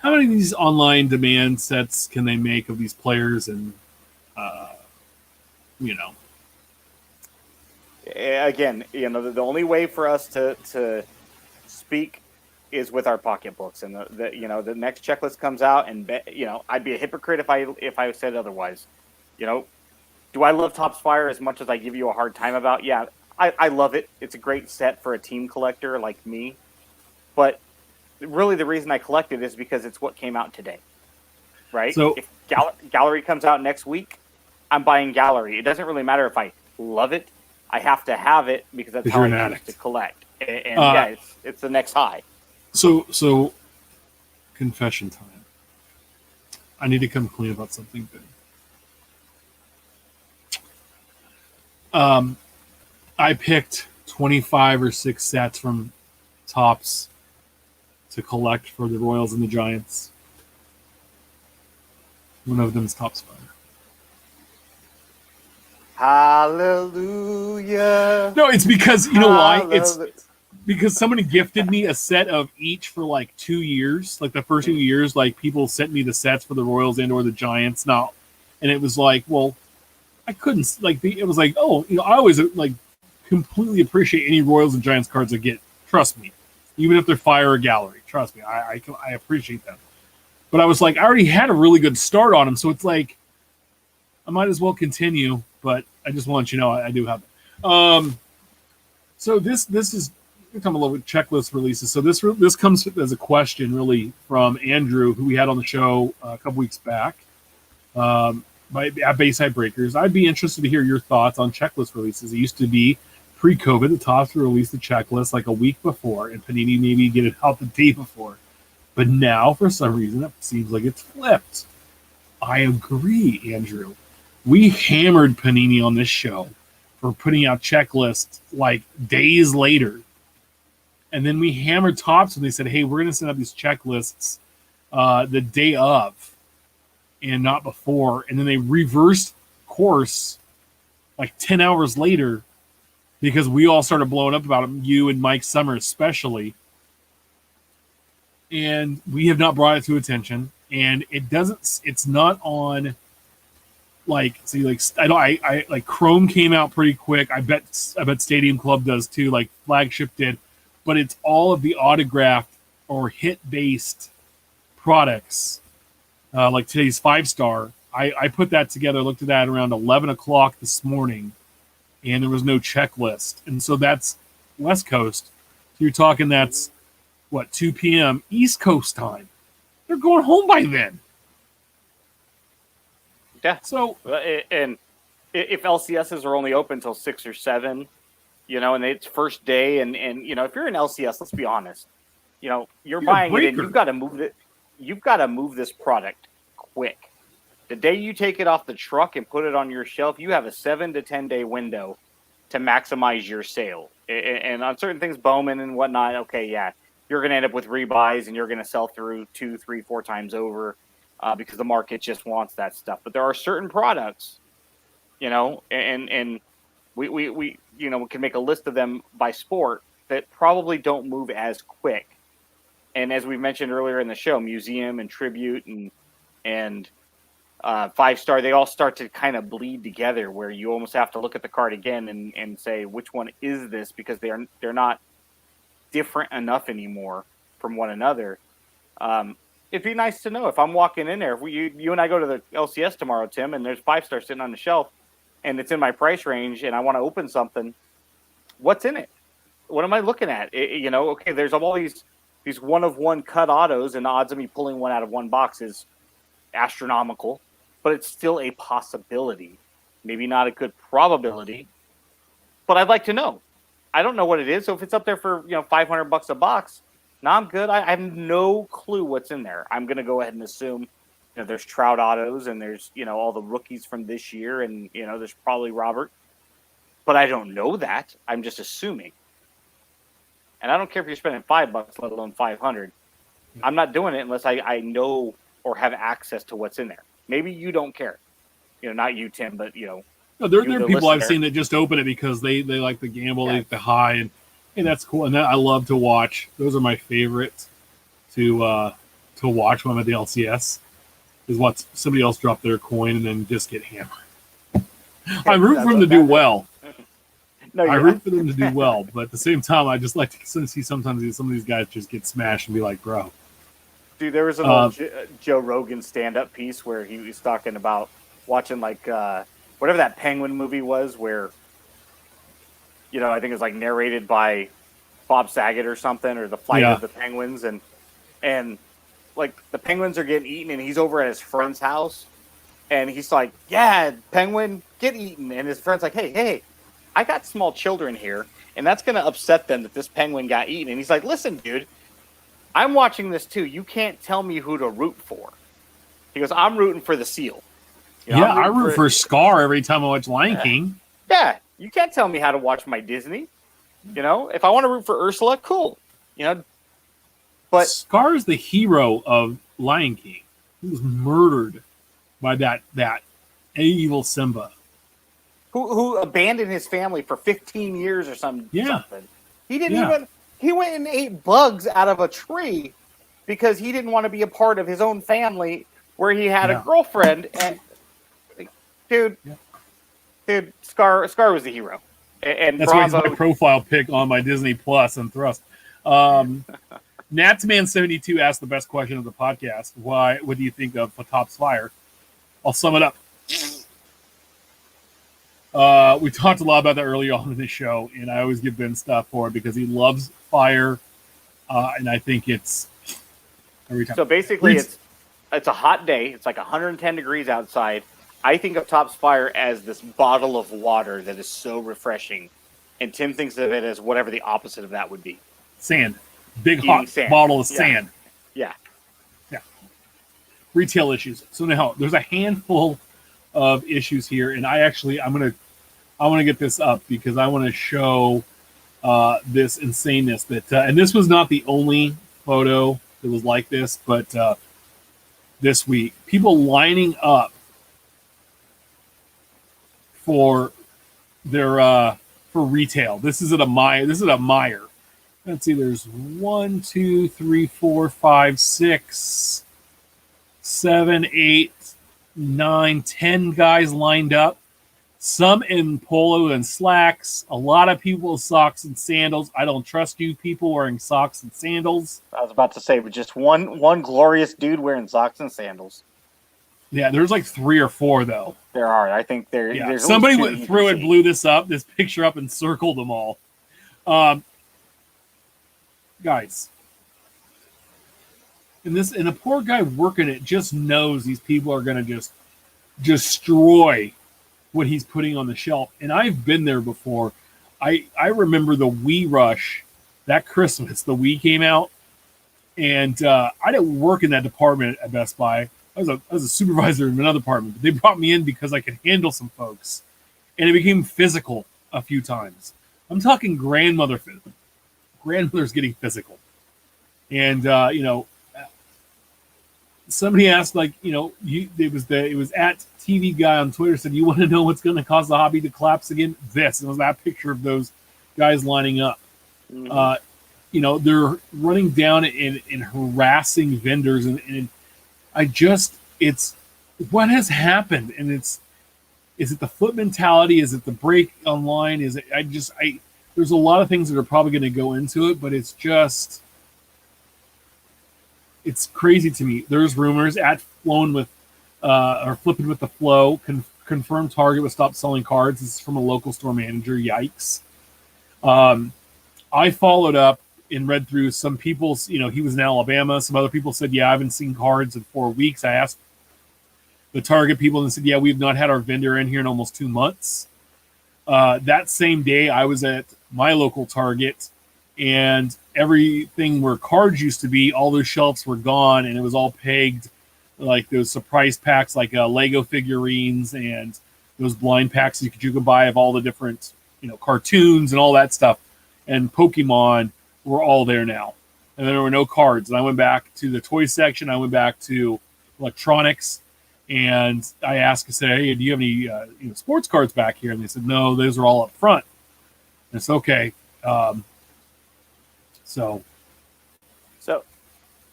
how many of these online demand sets can they make of these players? And you know, Again, the only way for us to speak is with our pocketbooks, and the next checklist comes out, and I'd be a hypocrite if I said otherwise. Do I love Topps Fire as much as I give you a hard time about? Yeah, I love it. It's a great set for a team collector like me, but really the reason I collect it is because it's what came out today, right? So if Gallery comes out next week, I'm buying Gallery. It doesn't really matter if I love it. I have to have it because that's how I choose to collect. And yeah, it's the next high. So confession time. I need to come clean about something big. I picked 25 or 6 sets from Topps to collect for the Royals and the Giants. One of them is Topps Fire. Hallelujah. No, it's because, you know why? It's because somebody gifted me a set of each for like 2 years. Like the first 2 years, like people sent me the sets for the Royals and or the Giants. Now, and it was like, well, I couldn't like it was like, oh, I always like completely appreciate any Royals and Giants cards I get. Trust me, even if they're Fire or Gallery, trust me, I appreciate them. But I was like, I already had a really good start on them, so it's like I might as well continue. But I just want you to know I do have it. So this is we're talking a little bit checklist releases. So this comes as a question really from Andrew, who we had on the show a couple weeks back. At Bayside Breakers, I'd be interested to hear your thoughts on checklist releases. It used to be pre-COVID, the Topps would release the checklist like a week before, and Panini maybe get it out the day before. But now, for some reason, it seems like it's flipped. I agree, Andrew. We hammered Panini on this show for putting out checklists like days later. And then we hammered Topps when they said, hey, we're going to send out these checklists the day of and not before. And then they reversed course like 10 hours later because we all started blowing up about it, you and Mike Summer especially. And we have not brought it to attention. And it's not on like Chrome came out pretty quick. I bet Stadium Club does too, like Flagship did. But it's all of the autographed or hit-based products, like today's 5-star. I put that together, looked at that around 11 o'clock this morning, and there was no checklist. And so that's West Coast. So you're talking that's, 2 p.m. East Coast time. They're going home by then. Yeah. So, and if LCSs are only open until 6 or 7, and it's first day, and if you're an LCS, let's be honest, you're buying it, and you've got to move it. You've got to move this product quick. The day you take it off the truck and put it on your shelf, you have a 7 to 10 day window to maximize your sale. And on certain things, Bowman and whatnot, okay, yeah, you're going to end up with rebuys, and you're going to sell through 2, 3, 4 times over because the market just wants that stuff. But there are certain products, and we can make a list of them by sport that probably don't move as quick. And as we mentioned earlier in the show, Museum and Tribute and 5-star, they all start to kind of bleed together, where you almost have to look at the card again and say, which one is this? Because they're not different enough anymore from one another. It'd be nice to know if I'm walking in there. If you and I go to the LCS tomorrow, Tim, and there's 5-star sitting on the shelf, and it's in my price range, and I want to open something, what's in it? What am I looking at? Okay, there's all these one-of-one cut autos, and the odds of me pulling one out of one box is astronomical, but it's still a possibility. Maybe not a good probability, but I'd like to know. I don't know what it is, so if it's up there for $500 a box, now I'm good. I have no clue what's in there. I'm going to go ahead and assume there's Trout autos, and there's all the rookies from this year, and there's probably Robert, but I don't know that. I'm just assuming. And I don't care if you're spending $5, let alone 500. I'm not doing it unless I know or have access to what's in there. Maybe you don't care. Not you, Tim, but no, there are people listener. I've seen that just open it because they like the gamble, they like the high, and that's cool. And that I love to watch. Those are my favorite to to watch when I'm at the LCS is watch somebody else drop their coin and then just get hammered. I root for them to do well. No, I yeah. root for them to do well, but at the same time, I just like to see sometimes some of these guys just get smashed and be like, bro. Dude, there was an old Joe Rogan stand-up piece where he was talking about watching like whatever that Penguin movie was, where I think it was like narrated by Bob Saget or something, or the flight of the penguins, and like the penguins are getting eaten, and he's over at his friend's house, and he's like, "Yeah, penguin, get eaten," and his friend's like, "Hey, I got small children here, and that's going to upset them that this penguin got eaten." And he's like, "Listen, dude, I'm watching this too. You can't tell me who to root for." He goes, "I'm rooting for the seal." I root for Scar every time I watch Lion King. Yeah, you can't tell me how to watch my Disney. If I want to root for Ursula, cool. But Scar is the hero of Lion King. He was murdered by that evil Simba. Who abandoned his family for 15 years or something. He didn't even. He went and ate bugs out of a tree because he didn't want to be a part of his own family where he had a girlfriend. And dude, Scar was the hero. And that's why he's my profile pic on my Disney Plus and Thrust. Natsman72 asked the best question of the podcast. What do you think of Fatop's Fire? I'll sum it up. We talked a lot about that earlier on in the show, and I always give Ben stuff for it because he loves fire, and I think it's every time. So basically, it's a hot day. It's like 110 degrees outside. I think of Top's Fire as this bottle of water that is so refreshing, and Tim thinks of it as whatever the opposite of that would be. Sand. Big hot bottle of sand. Yeah. Retail issues. So now there's a handful of issues here, and I want to get this up because I want to show this insaneness that and this was not the only photo that was like this, but this week people lining up for their for retail. This is at a Meijer. Let's see, there's 1, 2, 3, 4, 5, 6, 7, 8, 9, 10 guys lined up. Some in polo and slacks. A lot of people with socks and sandals. I don't trust you people wearing socks and sandals. I was about to say, but just one glorious dude wearing socks and sandals. Yeah, there's like 3 or 4 though. There are. I think there's somebody went through and blew this picture up and circled them all. Guys. And the poor guy working it just knows these people are gonna just destroy what he's putting on the shelf. And I've been there before. I remember the Wii Rush that Christmas. The Wii came out, and I didn't work in that department at Best Buy. I was a supervisor in another department. But they brought me in because I could handle some folks, and it became physical a few times. I'm talking grandmother's getting physical, and somebody asked, it was at TV Guy on Twitter said, "You want to know what's going to cause the hobby to collapse again?" It was that picture of those guys lining up. Mm-hmm. They're running down and harassing vendors, and it's what has happened, and is it the flip mentality? Is it the break online? Is it? There's a lot of things that are probably going to go into it, but it's crazy to me. There's rumors at Flowing with, or Flipping with the Flow, confirmed Target would stop selling cards. This is from a local store manager. Yikes. I followed up and read through some people's, he was in Alabama. Some other people said, I haven't seen cards in 4 weeks. I asked the Target people and said, we've not had our vendor in here in almost 2 months. That same day, I was at my local Target, and everything where cards used to be, all those shelves were gone, and it was all pegged like those surprise packs, like Lego figurines and those blind packs you could buy of all the different, cartoons and all that stuff. And Pokemon were all there now, and there were no cards. And I went back to the toy section. I went back to electronics, and I asked, I said, "Hey, do you have any sports cards back here?" And they said, "No, those are all up front." And it's okay. So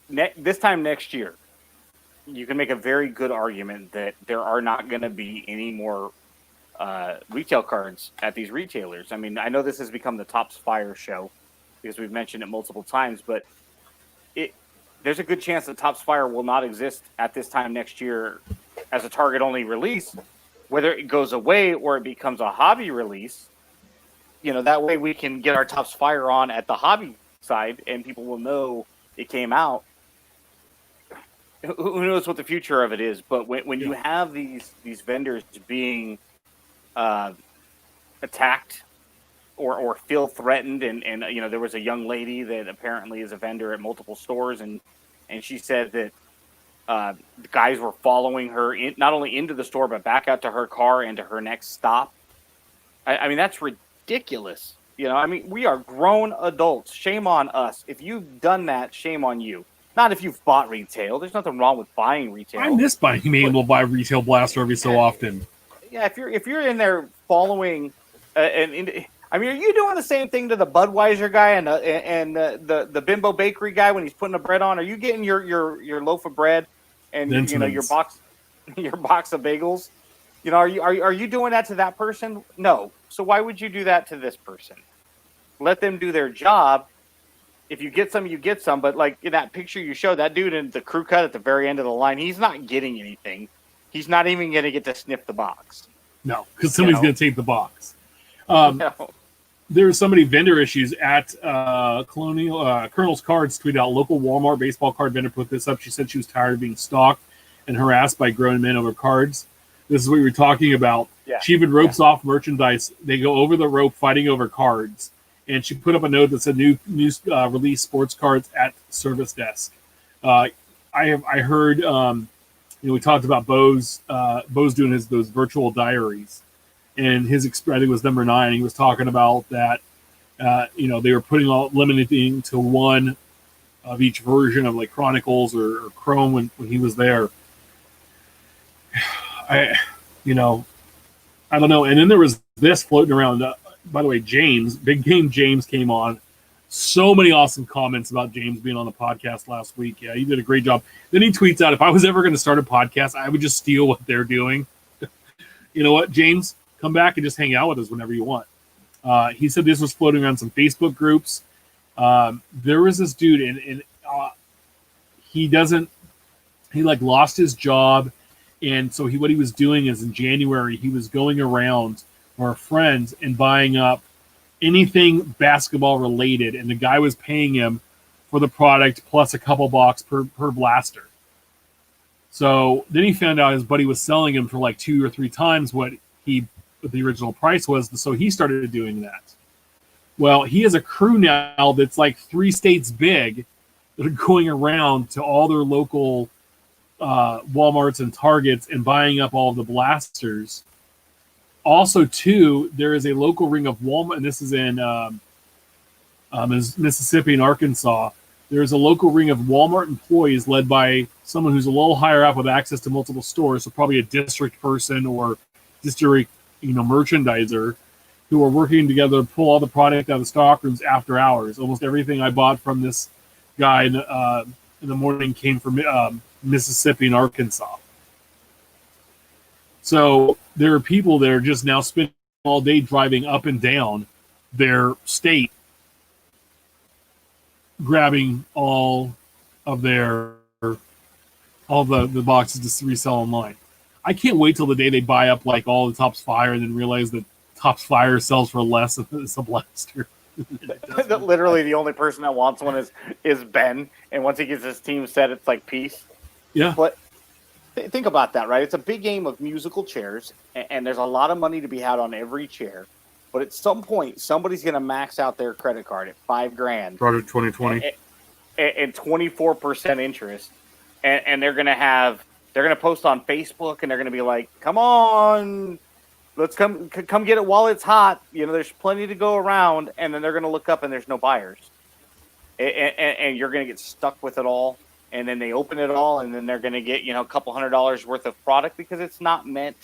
this time next year, you can make a very good argument that there are not going to be any more retail cards at these retailers. I mean, I know this has become the Topps Fire show because we've mentioned it multiple times, but there's a good chance that Topps Fire will not exist at this time next year as a Target-only release. Whether it goes away or it becomes a hobby release, that way we can get our Topps Fire on at the hobby side and people will know it came out. Who knows what the future of it is? But when you have these vendors being attacked or feel threatened, and there was a young lady that apparently is a vendor at multiple stores, and she said that the guys were following her not only into the store but back out to her car and to her next stop. I mean, that's ridiculous. I mean, we are grown adults. Shame on us. If you've done that, shame on you. Not if you've bought retail. There's nothing wrong with buying retail. I miss being able to buy retail blaster every so often. Yeah, if you're in there following, I mean, are you doing the same thing to the Budweiser guy and the Bimbo Bakery guy when he's putting the bread on? Are you getting your loaf of bread and your box of bagels? Are you doing that to that person? No. So why would you do that to this person? Let them do their job. If you get some, you get some. But like in that picture you showed, that dude in the crew cut at the very end of the line, he's not getting anything. He's not even going to get to sniff the box. No, because somebody's going to take the box. No. There were so many vendor issues at Colonel's Cards tweeted out, local Walmart baseball card vendor put this up. She said she was tired of being stalked and harassed by grown men over cards. This is what we were talking about. Yeah. She even ropes off merchandise. They go over the rope fighting over cards. And she put up a note that said new release sports cards at service desk. I heard, we talked about Bo's doing those virtual diaries. And his, I think it was number 9. He was talking about that, they were limiting to one of each version of like Chronicles or Chrome when he was there. I don't know. And then there was this floating around. By the way, Big Game James came on. So many awesome comments about James being on the podcast last week. Yeah, he did a great job. Then he tweets out, if I was ever going to start a podcast, I would just steal what they're doing. You know what, James? Come back and just hang out with us whenever you want. He said this was floating around some Facebook groups. There was this dude, and he lost his job. And so what he was doing is in January, he was going around for a friend and buying up anything basketball related. And the guy was paying him for the product plus a couple bucks per blaster. So then he found out his buddy was selling him for like 2 or 3 times what the original price was. So he started doing that. Well, he has a crew now that's like 3 states big that are going around to all their local Walmarts and Targets and buying up all of the blasters. Also, too, there is a local ring of Walmart, and this is in Mississippi and Arkansas. There is a local ring of Walmart employees led by someone who's a little higher up with access to multiple stores, so probably a district person or district merchandiser, who are working together to pull all the product out of the stock rooms after hours. Almost everything I bought from this guy in the morning came from Mississippi and Arkansas. So there are people that are just now spending all day driving up and down their state, grabbing all the boxes to resell online. I can't wait till the day they buy up like all the Topps Fire and then realize that Topps Fire sells for less as a blaster. Literally, the only person that wants one is Ben, and once he gets his team set, it's like peace. Yeah, but think about that, right? It's a big game of musical chairs, and there's a lot of money to be had on every chair. But at some point, somebody's going to max out their credit card at $5,000. Started 2020 and 24% interest, and they're going to post on Facebook, and they're going to be like, "Come on, let's come get it while it's hot." There's plenty to go around, and then they're going to look up, and there's no buyers, and you're going to get stuck with it all. And then they open it all, and then they're going to get a couple $100 worth of product because it's not meant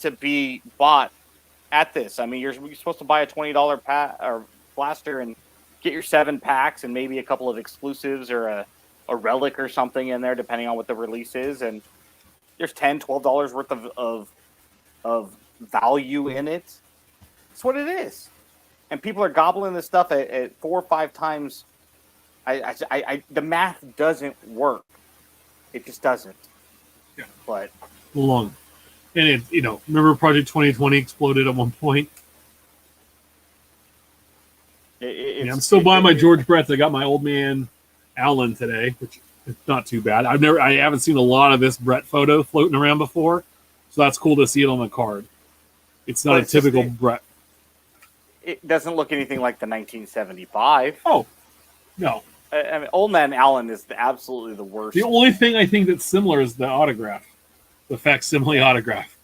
to be bought at this. I mean, you're supposed to buy a $20 pack or blaster and get your 7 packs and maybe a couple of exclusives or a relic or something in there, depending on what the release is, and there's $10, $12 worth of value in it. That's what it is. And people are gobbling this stuff at 4 or 5 times. The math doesn't work. It just doesn't. Yeah. But long. And it, remember Project 2020 exploded at one point? I'm still buying my George Brett's. I got my old man Allen today, which is not too bad. I haven't seen a lot of this Brett photo floating around before, so that's cool to see it on the card. It's not a typical Brett. It doesn't look anything like the 1975. Oh, no. I mean, Old Man Allen is absolutely the worst. The only thing I think that's similar is the autograph, the facsimile autograph,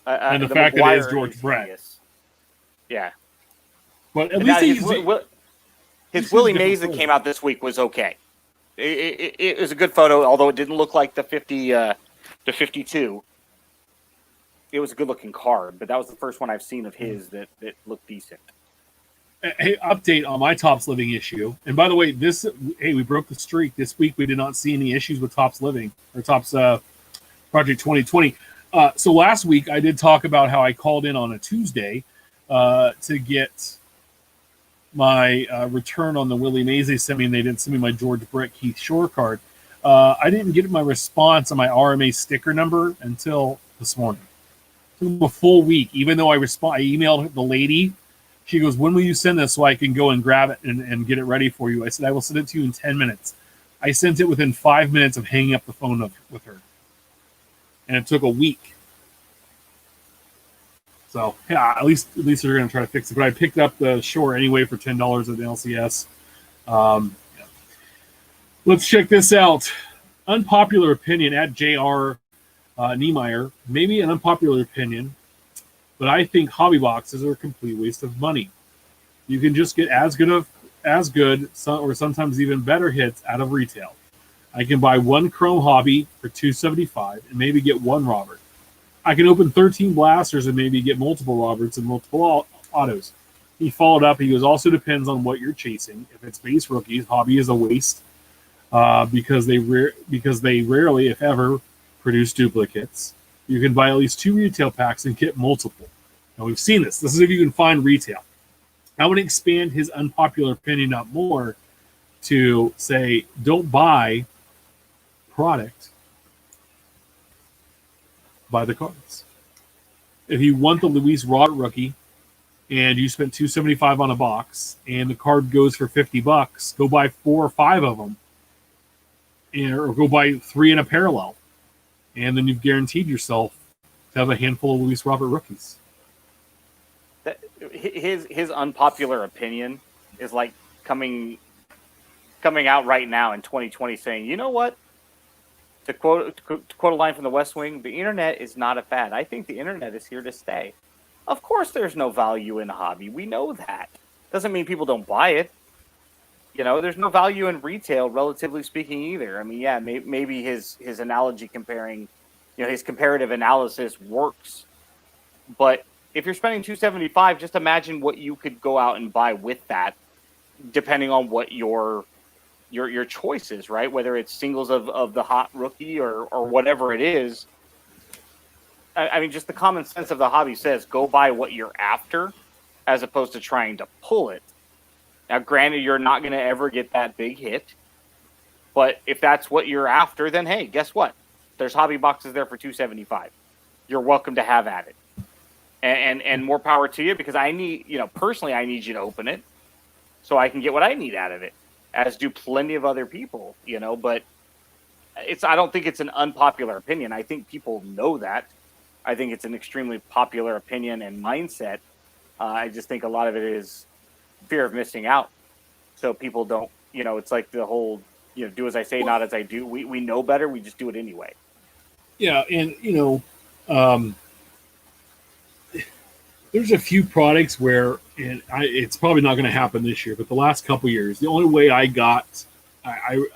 and the fact that it is George Brett. Yeah. But at least his Willie Mays that came out this week was okay. It was a good photo, although it didn't look like the 52. It was a good-looking card, but that was the first one I've seen of his that looked decent. Hey, update on my Topps Living issue. And by the way, we broke the streak. This week we did not see any issues with Topps Living or Topps Project 2020. So last week I did talk about how I called in on a Tuesday to get my return on the Willie Mays they sent me, and they didn't send me my George Brett Keith Shore card. I didn't get my response on my RMA sticker number until this morning. It took a full week, even though I emailed the lady. She goes, when will you send this so I can go and grab it and get it ready for you? I said, I will send it to you in 10 minutes. I sent it within 5 minutes of hanging up the phone with her. And it took a week. So, yeah, at least they're going to try to fix it. But I picked up the Shore anyway for $10 at the LCS. Yeah. Let's check this out. Unpopular opinion at JR Niemeyer. Maybe an unpopular opinion, but I think hobby boxes are a complete waste of money. You can just get as good, or sometimes even better hits out of retail. I can buy one Chrome Hobby for $275 and maybe get one Robert. I can open 13 blasters and maybe get multiple Roberts and multiple autos. He followed up. He goes, also depends on what you're chasing. If it's base rookies, hobby is a waste because they rarely, if ever, produce duplicates. You can buy at least 2 retail packs and get multiple. Now, we've seen this. This is if you can find retail. I want to expand his unpopular opinion out more to say, don't buy product, buy the cards. If you want the Luis Robert rookie and you spent $275 on a box and the card goes for $50, go buy 4 or 5 of them, or go buy 3 in a parallel. And then you've guaranteed yourself to have a handful of Luis Robert rookies. His unpopular opinion is like coming out right now in 2020 saying, you know what? To quote a line from the West Wing, the internet is not a fad. I think the internet is here to stay. Of course there's no value in a hobby. We know that. Doesn't mean people don't buy it. There's no value in retail, relatively speaking, either. I mean, yeah, maybe his analogy comparing, his comparative analysis works. But if you're spending $275, just imagine what you could go out and buy with that, depending on what your choice is, right? Whether it's singles of the hot rookie or whatever it is. I mean, just the common sense of the hobby says go buy what you're after as opposed to trying to pull it. Now, granted, you're not going to ever get that big hit, but if that's what you're after, then hey, guess what? There's hobby boxes there for $275. You're welcome to have at it, and more power to you, because I need, personally, I need you to open it so I can get what I need out of it, as do plenty of other people, But I don't think it's an unpopular opinion. I think people know that. I think it's an extremely popular opinion and mindset. I just think a lot of it is fear of missing out. So people don't, it's like the whole, do as I say, not as I do. We know better. We just do it anyway. Yeah. And, there's a few products where, and it's probably not going to happen this year, but the last couple years, the only way I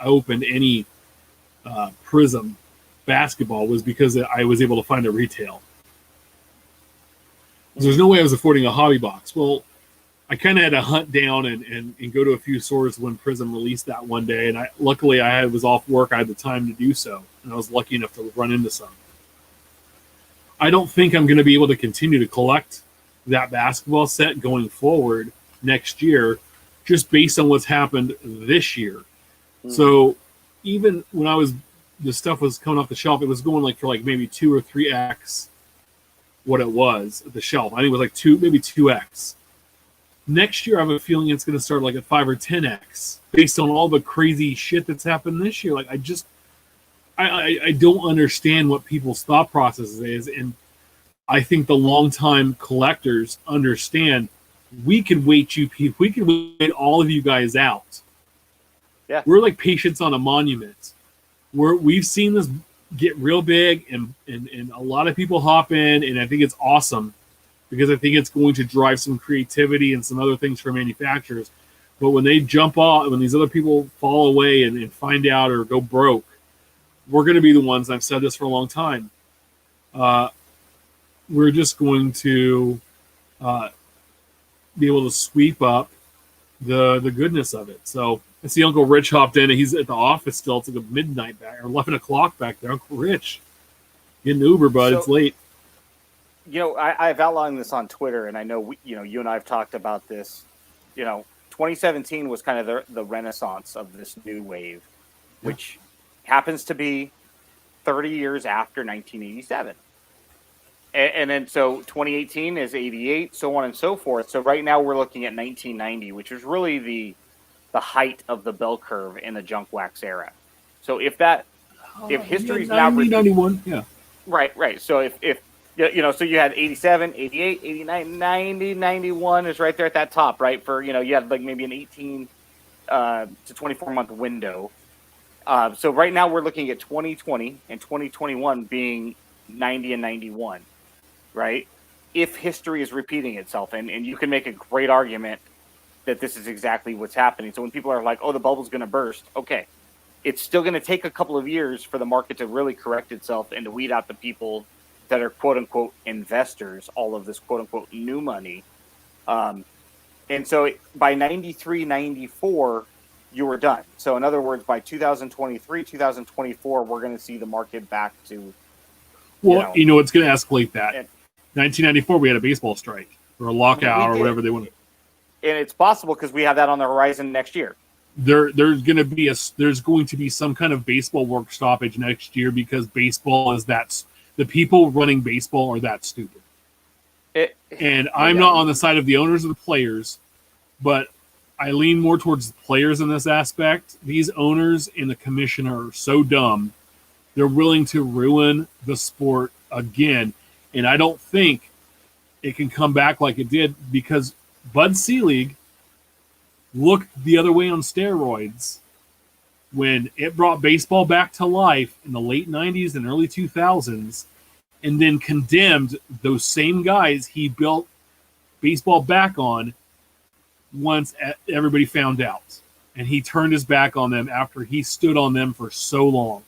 opened any Prism basketball was because I was able to find a retail. There's no way I was affording a hobby box. Well, I kind of had to hunt down and go to a few stores when Prism released that one day. And luckily I was off work. I had the time to do so. And I was lucky enough to run into some. I don't think I'm going to be able to continue to collect that basketball set going forward next year, just based on what's happened this year. So even when the stuff was coming off the shelf, it was going for maybe 2 or 3x what it was at the shelf. I think it was maybe 2x. Next year, I have a feeling it's going to start at 5 or 10x based on all the crazy shit that's happened this year. I don't understand what people's thought process is, and I think the longtime collectors understand. We can wait all of you guys out. Yeah, we're like patients on a monument. We've seen this get real big, and a lot of people hop in, and I think it's awesome because I think it's going to drive some creativity and some other things for manufacturers. But when they jump off, when these other people fall away and find out or go broke, we're going to be the ones. I've said this for a long time. We're just going to be able to sweep up the goodness of it. So I see Uncle Rich hopped in, and he's at the office still. It's midnight back or 11 o'clock back there. Uncle Rich, getting Uber, bud. It's late. I've outlined this on Twitter, and I know you and I have talked about this. 2017 was kind of the renaissance of this new wave, which happens to be 30 years after 1987. And then so 2018 is 88, so on and so forth. So right now we're looking at 1990, which is really the height of the bell curve in the junk wax era. So if history's now 91, yeah. Right. So if so you had 87, 88, 89, 90, 91 is right there at that top, right? For, you had maybe an 18 to 24 month window. So right now we're looking at 2020 and 2021 being 90 and 91, right? If history is repeating itself, and you can make a great argument that this is exactly what's happening. So when people are like, oh, the bubble's going to burst, okay. It's still going to take a couple of years for the market to really correct itself and to weed out the people that are quote unquote investors, all of this quote unquote new money. And so by 93, 94, you were done. So in other words, by 2023, 2024, we're going to see the market back to. Well, it's going to escalate that. 1994, we had a baseball strike or a lockout or whatever they want to. And it's possible because we have that on the horizon next year. There's going to be some kind of baseball work stoppage next year because baseball is the people running baseball are that stupid. And I'm not on the side of the owners or the players, but I lean more towards the players in this aspect. These owners and the commissioner are so dumb. They're willing to ruin the sport again. And I don't think it can come back like it did because Bud Selig looked the other way on steroids when it brought baseball back to life in the late 90s and early 2000s, and then condemned those same guys he built baseball back on once everybody found out. And he turned his back on them after he stood on them for so long.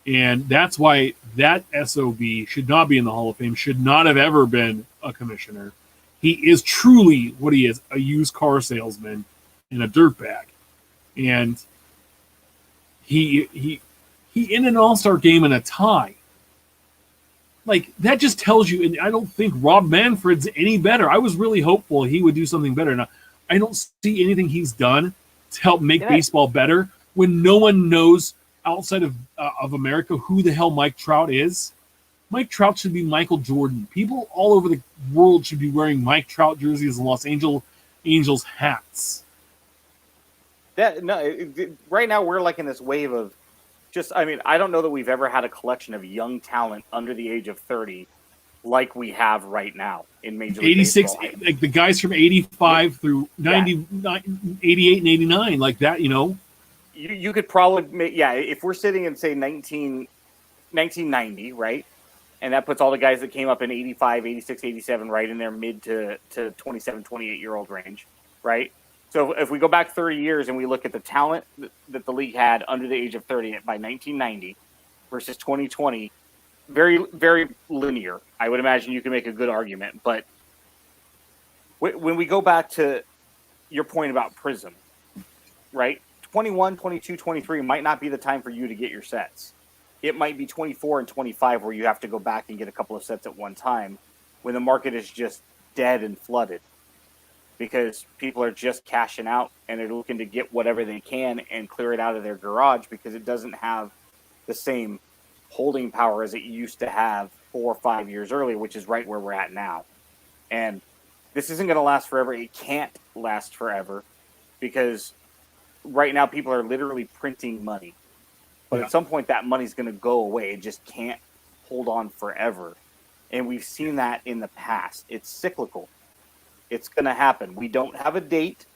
And that's why that SOB should not be in the Hall of Fame, should not have ever been a commissioner. He is truly what he is, a used car salesman and a dirtbag. And he in an all-star game in a tie. That just tells you, and I don't think Rob Manfred's any better. I was really hopeful he would do something better. Now, I don't see anything he's done to help make baseball better when no one knows outside of America who the hell Mike Trout is. Mike Trout should be Michael Jordan. People all over the world should be wearing Mike Trout jerseys and Los Angeles Angels hats. Right now we're in this wave of I don't know that we've ever had a collection of young talent under the age of 30 like we have right now in Major League 86, Baseball. like the guys from 85 through 90, 88 and 89, like that, You could probably make, if we're sitting in, say, 1990, right? And that puts all the guys that came up in 85, 86, 87 right in their mid to 27, 28-year-old range, right? So if we go back 30 years and we look at the talent that the league had under the age of 30 by 1990 versus 2020, very, very linear. I would imagine you can make a good argument. But when we go back to your point about Prism, right? 21, 22, 23 might not be the time for you to get your sets. It might be 24 and 25 where you have to go back and get a couple of sets at one time when the market is just dead and flooded because people are just cashing out and they're looking to get whatever they can and clear it out of their garage because it doesn't have the same holding power as it used to have 4 or 5 years earlier, which is right where we're at now. And this isn't going to last forever. It can't last forever because right now people are literally printing money. But at some point that money's going to go away. It just can't hold on forever. And we've seen that in the past. It's cyclical. It's going to happen. We don't have a date.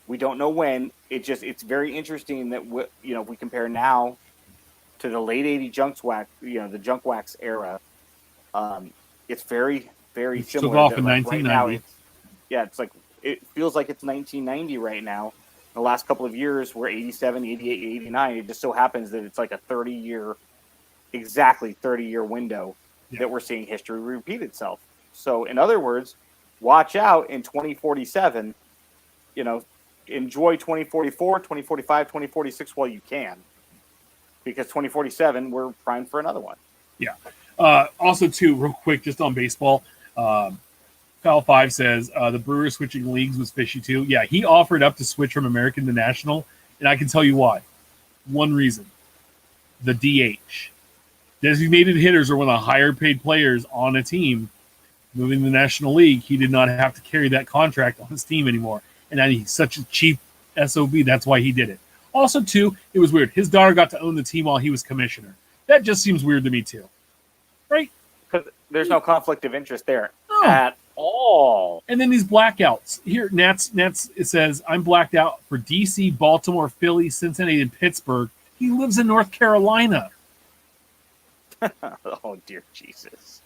We don't know when. It's very interesting that if we compare now to the late 80s junk wax, the junk wax era, it's very, very similar. Took off to, in like, 1990. It's like it feels like it's 1990 right now. The last couple of years were 87, 88, 89. It just so happens that it's like a 30-year window that we're seeing history repeat itself. So in other words, watch out in 2047, enjoy 2044, 2045, 2046 while you can. Because 2047, we're primed for another one. Yeah. Also, too, real quick, just on baseball, Foul 5 says the Brewers switching leagues was fishy, too. Yeah, he offered up to switch from American to National, and I can tell you why. One reason. The DH. Designated hitters are one of the higher-paid players on a team. Moving to the National League, he did not have to carry that contract on his team anymore. And he's such a cheap SOB, that's why he did it. Also, too, it was weird. His daughter got to own the team while he was commissioner. That just seems weird to me, too. Right? Because there's no conflict of interest there No. at all. And then these blackouts. Here, Nats, it says, I'm blacked out for D.C., Baltimore, Philly, Cincinnati, and Pittsburgh. He lives in North Carolina. Oh, dear Jesus.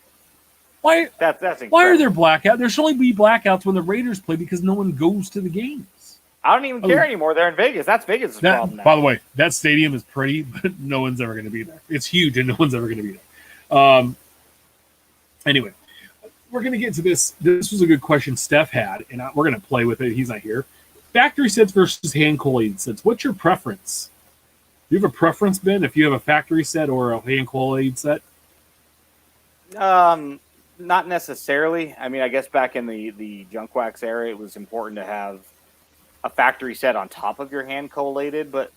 Why? That's incredible. Why are there blackouts? There should only be blackouts when the Raiders play because no one goes to the games. I don't even care anymore. They're in Vegas. That's Vegas' problem now. By the way, that stadium is pretty, but no one's ever going to be there. It's huge, and no one's ever going to be there. Anyway, we're going to get to this. This was a good question Steph had, and we're going to play with it. He's not here. Factory sets versus hand-collated sets. What's your preference? Do you have a preference, Ben, if you have a factory set or a hand-collated set? Not necessarily. I mean, I guess back in the junk wax era, it was important to have a factory set on top of your hand collated, but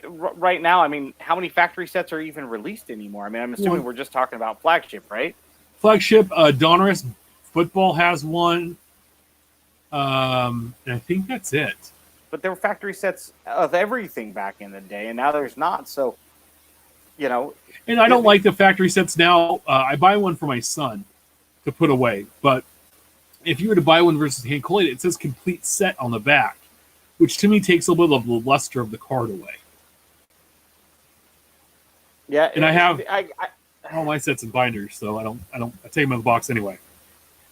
right now, I mean, how many factory sets are even released anymore? I mean, I'm assuming we're just talking about Flagship, right? Flagship, Donruss Football has one, and I think that's it. But there were factory sets of everything back in the day, and now there's not. So, And I don't like the factory sets now. I buy one for my son to put away, but if you were to buy one versus hand collated, it says complete set on the back, which to me takes a little of the luster of the card away. Yeah, and I have all my sets and binders, so I take them in the box anyway.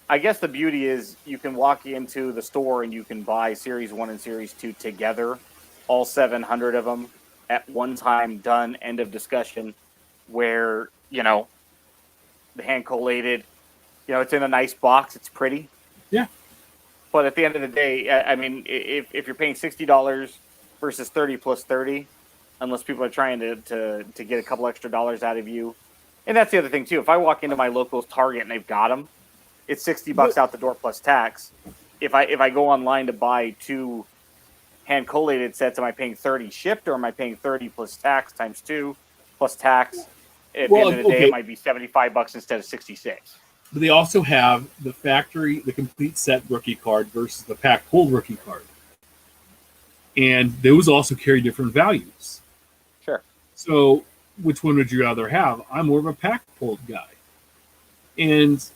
I guess the beauty is you can walk into the store and you can buy Series 1 and Series 2 together, all 700 of them at one time, done, end of discussion, where, the hand collated, it's in a nice box, it's pretty. Yeah. But at the end of the day, I mean, if you're paying $60 versus 30 plus 30, unless people are trying to get a couple extra dollars out of you. And that's the other thing, too. If I walk into my local Target and they've got them, it's $60 out the door plus tax. If I go online to buy 2 hand collated sets, am I paying 30 shipped or am I paying 30 plus tax times 2 plus tax? At the end of the day, it might be $75 instead of 66. But they also have the complete set rookie card versus the pack pulled rookie card. And those also carry different values. Sure. So which one would you rather have? I'm more of a pack pulled guy. And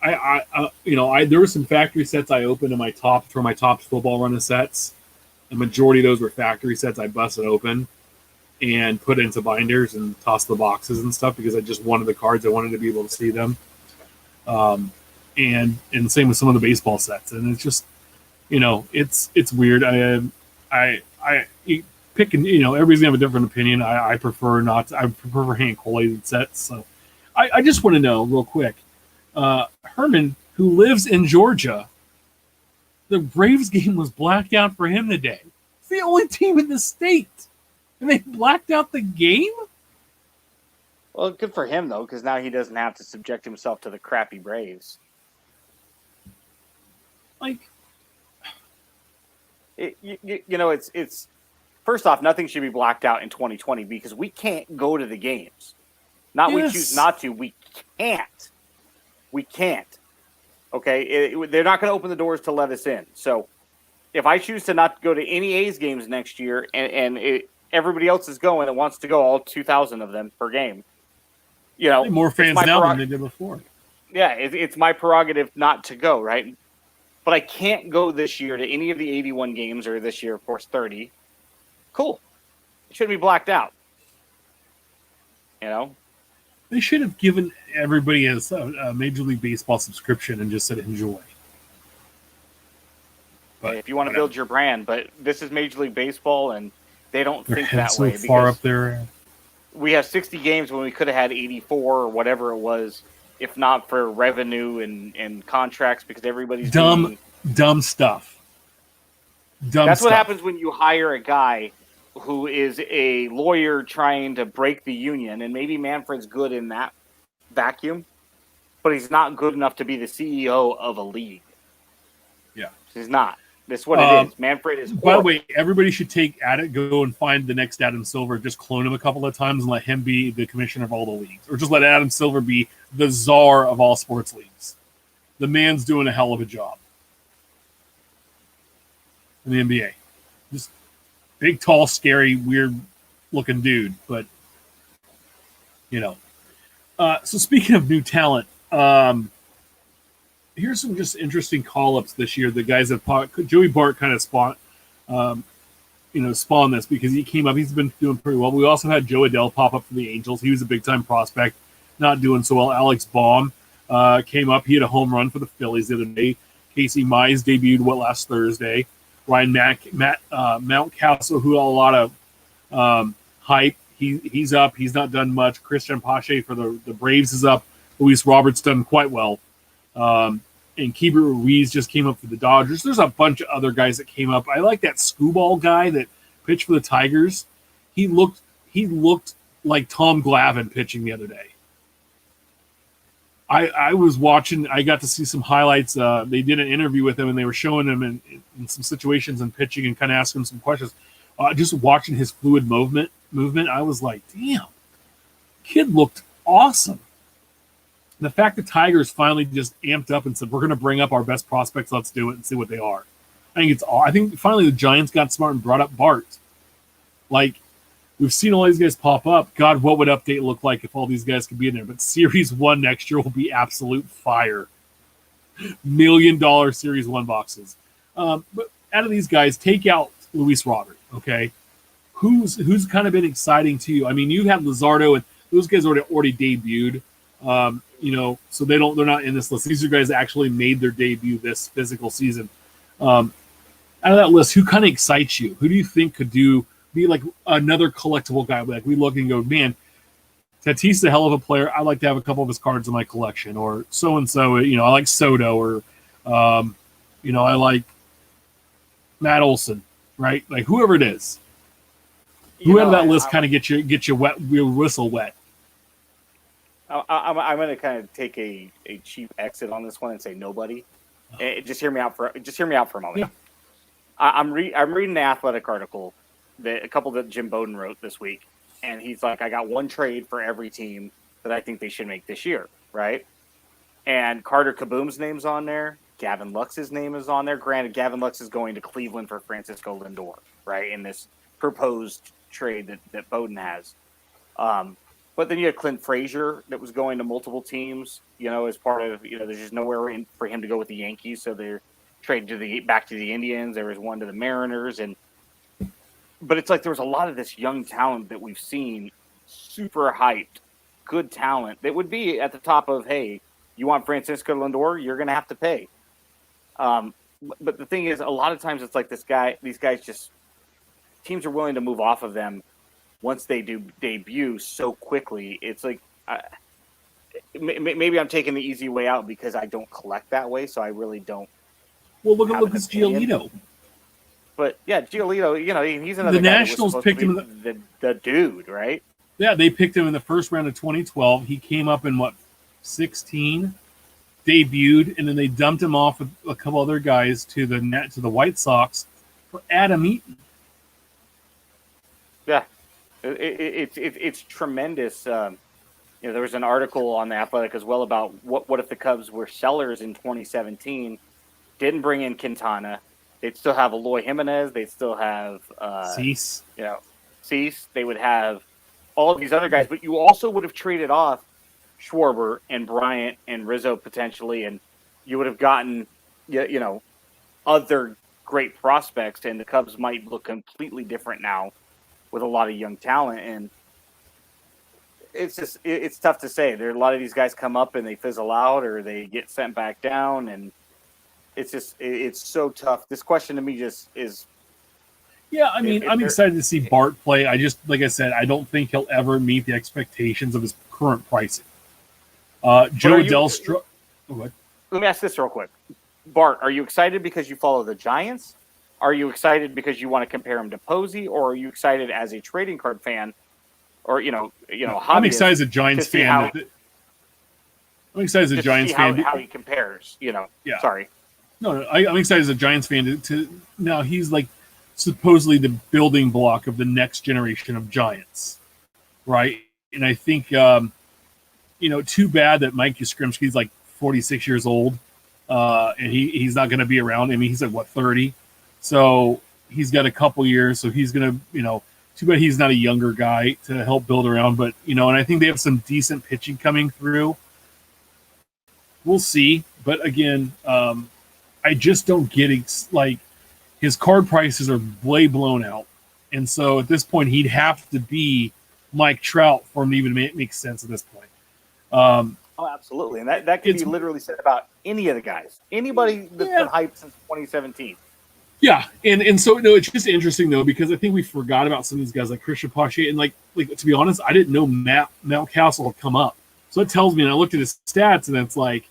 there were some factory sets I opened in my Topps football run of sets. The majority of those were factory sets I busted open and put into binders and tossed the boxes and stuff because I just wanted the cards. I wanted to be able to see them. And same with some of the baseball sets. And it's just, it's weird. I pick and, everybody's gonna have a different opinion. I prefer not. I prefer hand collated sets. So I just want to know real quick, Herman, who lives in Georgia, the Braves game was blacked out for him today. It's the only team in the state, and they blacked out the game? Well, good for him, though, because now he doesn't have to subject himself to the crappy Braves. Like, it's first off, nothing should be blacked out in 2020 because we can't go to the games. Not we choose not to. We can't. We can't. Okay? They're not going to open the doors to let us in. So if I choose to not go to any A's games next year and everybody else is going and wants to go, all 2,000 of them per game, more fans now than they did before. Yeah, it's my prerogative not to go, right? But I can't go this year to any of the 81 games, or this year, of course, 30. Cool. It shouldn't be blacked out. They should have given everybody a Major League Baseball subscription and just said enjoy. But if you want to build your brand, but this is Major League Baseball, and they don't think that way. So far up there. We have 60 games when we could have had 84 or whatever it was, if not for revenue and contracts, because everybody's dumb stuff. That's what happens when you hire a guy who is a lawyer trying to break the union, and maybe Manfred's good in that vacuum, but he's not good enough to be the CEO of a league. Yeah. He's not. That's what it is. Manfred is horrible. By the way, everybody should go and find the next Adam Silver, just clone him a couple of times and let him be the commissioner of all the leagues. Or just let Adam Silver be the czar of all sports leagues. The man's doing a hell of a job in the NBA. Just big, tall, scary, weird-looking dude. But, So speaking of new talent, here's some just interesting call-ups this year. The guys that Joey Bart kind of spawned this because he came up. He's been doing pretty well. We also had Joe Adell pop up for the Angels. He was a big-time prospect, not doing so well. Alex Baum came up. He had a home run for the Phillies the other day. Casey Mize debuted last Thursday. Ryan Mountcastle, who had a lot of hype. He's up. He's not done much. Christian Pache for the Braves is up. Luis Roberts done quite well. And Keibert Ruiz just came up for the Dodgers. There's a bunch of other guys that came up. I like that Skubal guy that pitched for the Tigers. He looked like Tom Glavine pitching the other day. I was watching. I got to see some highlights. They did an interview with him, and they were showing him in some situations and pitching and kind of asking him some questions. Just watching his fluid movement, I was like, damn, kid looked awesome. And the fact that Tigers finally just amped up and said, we're going to bring up our best prospects, let's do it and see what they are. I think finally the Giants got smart and brought up Bart. Like, we've seen all these guys pop up. God, what would update look like if all these guys could be in there? But Series 1 next year will be absolute fire. $1 million Series 1 boxes. But out of these guys, take out Luis Robert, okay? Who's kind of been exciting to you? I mean, you have Luzardo, and those guys already debuted. So they're not in this list. These are guys that actually made their debut this physical season. Out of that list, who kind of excites you? Who do you think could be like another collectible guy? Like we look and go, man, Tatis a hell of a player. I'd like to have a couple of his cards in my collection, or so and so. I like Soto, or I like Matt Olson, right? Like whoever it is. Who out of that list kind of get your whistle wet? I'm going to kind of take a cheap exit on this one and say nobody. Just hear me out for a moment. Yeah. I'm reading the Athletic article, a couple that Jim Bowden wrote this week, and he's like, I got one trade for every team that I think they should make this year, right? And Carter Kaboom's name's on there. Gavin Lux's name is on there. Granted, Gavin Lux is going to Cleveland for Francisco Lindor, right, in this proposed trade that Bowden has. But then you had Clint Frazier that was going to multiple teams, as part of, there's just nowhere for him to go with the Yankees. So they're traded back to the Indians. There was one to the Mariners. But it's like there was a lot of this young talent that we've seen, super hyped, good talent that would be at the top of, hey, you want Francisco Lindor? You're going to have to pay. But the thing is, a lot of times it's like these guys just, teams are willing to move off of them once they do debut so quickly. It's like maybe I'm taking the easy way out because I don't collect that way, so I really don't. Well, look at have an Lucas opinion. Giolito. But yeah, Giolito, he's another The guy Nationals that was picked supposed him to be the dude, right? Yeah, they picked him in the first round of 2012. He came up in 16, debuted, and then they dumped him off with a couple other guys to the White Sox for Adam Eaton. Yeah, it's tremendous. There was an article on the Athletic as well about what if the Cubs were sellers in 2017, didn't bring in Quintana, they'd still have Eloy Jimenez, they'd still have Cease. Cease, they would have all of these other guys, but you also would have traded off Schwarber and Bryant and Rizzo potentially, and you would have gotten other great prospects, and the Cubs might look completely different now with a lot of young talent. And it's tough to say. There are a lot of these guys come up and they fizzle out or they get sent back down, and it's so tough. This question to me just is. Yeah, I mean, I'm excited to see Bart play. Like I said, I don't think he'll ever meet the expectations of his current pricing. Joe Adell. Let me ask this real quick. Bart, are you excited because you follow the Giants? Are you excited because you want to compare him to Posey, or are you excited as a trading card fan, or I'm excited as a Giants fan. I'm excited as a Giants fan. How he compares, Yeah. Sorry. No, I'm excited as a Giants fan to now he's like supposedly the building block of the next generation of Giants, right? And I think, too bad that Mike Yastrzemski's like 46 years old, and he's not going to be around. I mean, he's like 30, so he's got a couple years. So he's going to, too bad he's not a younger guy to help build around. But and I think they have some decent pitching coming through. We'll see, but again, I just don't get it. Like, his card prices are way blown out. And so at this point, he'd have to be Mike Trout for him to even make sense at this point. Oh, absolutely. And that could be literally said about any of the guys. Anybody that's been hyped since 2017. Yeah. And so, it's just interesting, though, because I think we forgot about some of these guys like Christian Pache. And, like to be honest, I didn't know Mountcastle had come up. So it tells me, and I looked at his stats, and it's like,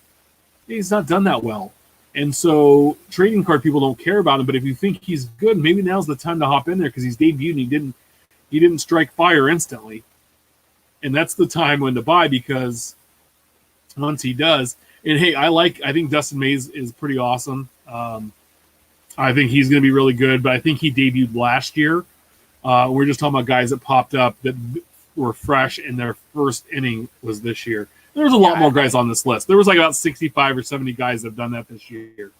he's not done that well. And so trading card people don't care about him, but if you think he's good, maybe now's the time to hop in there because he's debuted and he didn't strike fire instantly. And that's the time when to buy, because once he does, and hey, I think Dustin Mays is pretty awesome. I think he's going to be really good, but I think he debuted last year. We're just talking about guys that popped up that were fresh in their first inning was this year. There's a lot more guys on this list. There was like about 65 or 70 guys that have done that this year.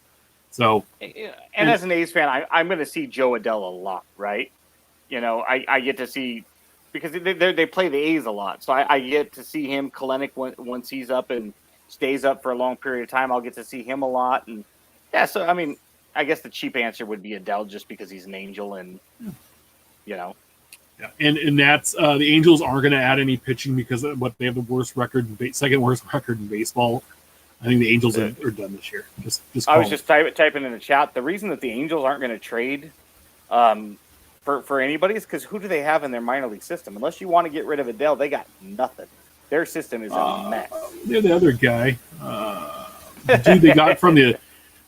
So, and as an A's fan, I'm going to see Joe Adell a lot, right? I get to see, because they play the A's a lot, so I get to see him. Kalenic, once he's up and stays up for a long period of time, I'll get to see him a lot. And yeah, so I mean, I guess the cheap answer would be Adell, just because he's an Angel, and Yeah, and that's the Angels aren't going to add any pitching because of what they have the worst record, second worst record in baseball. I think the Angels are done this year. Just I was just typing in the chat. The reason that the Angels aren't going to trade for anybody is because who do they have in their minor league system? Unless you want to get rid of Adell, they got nothing. Their system is a mess. They're the other guy, dude they got from the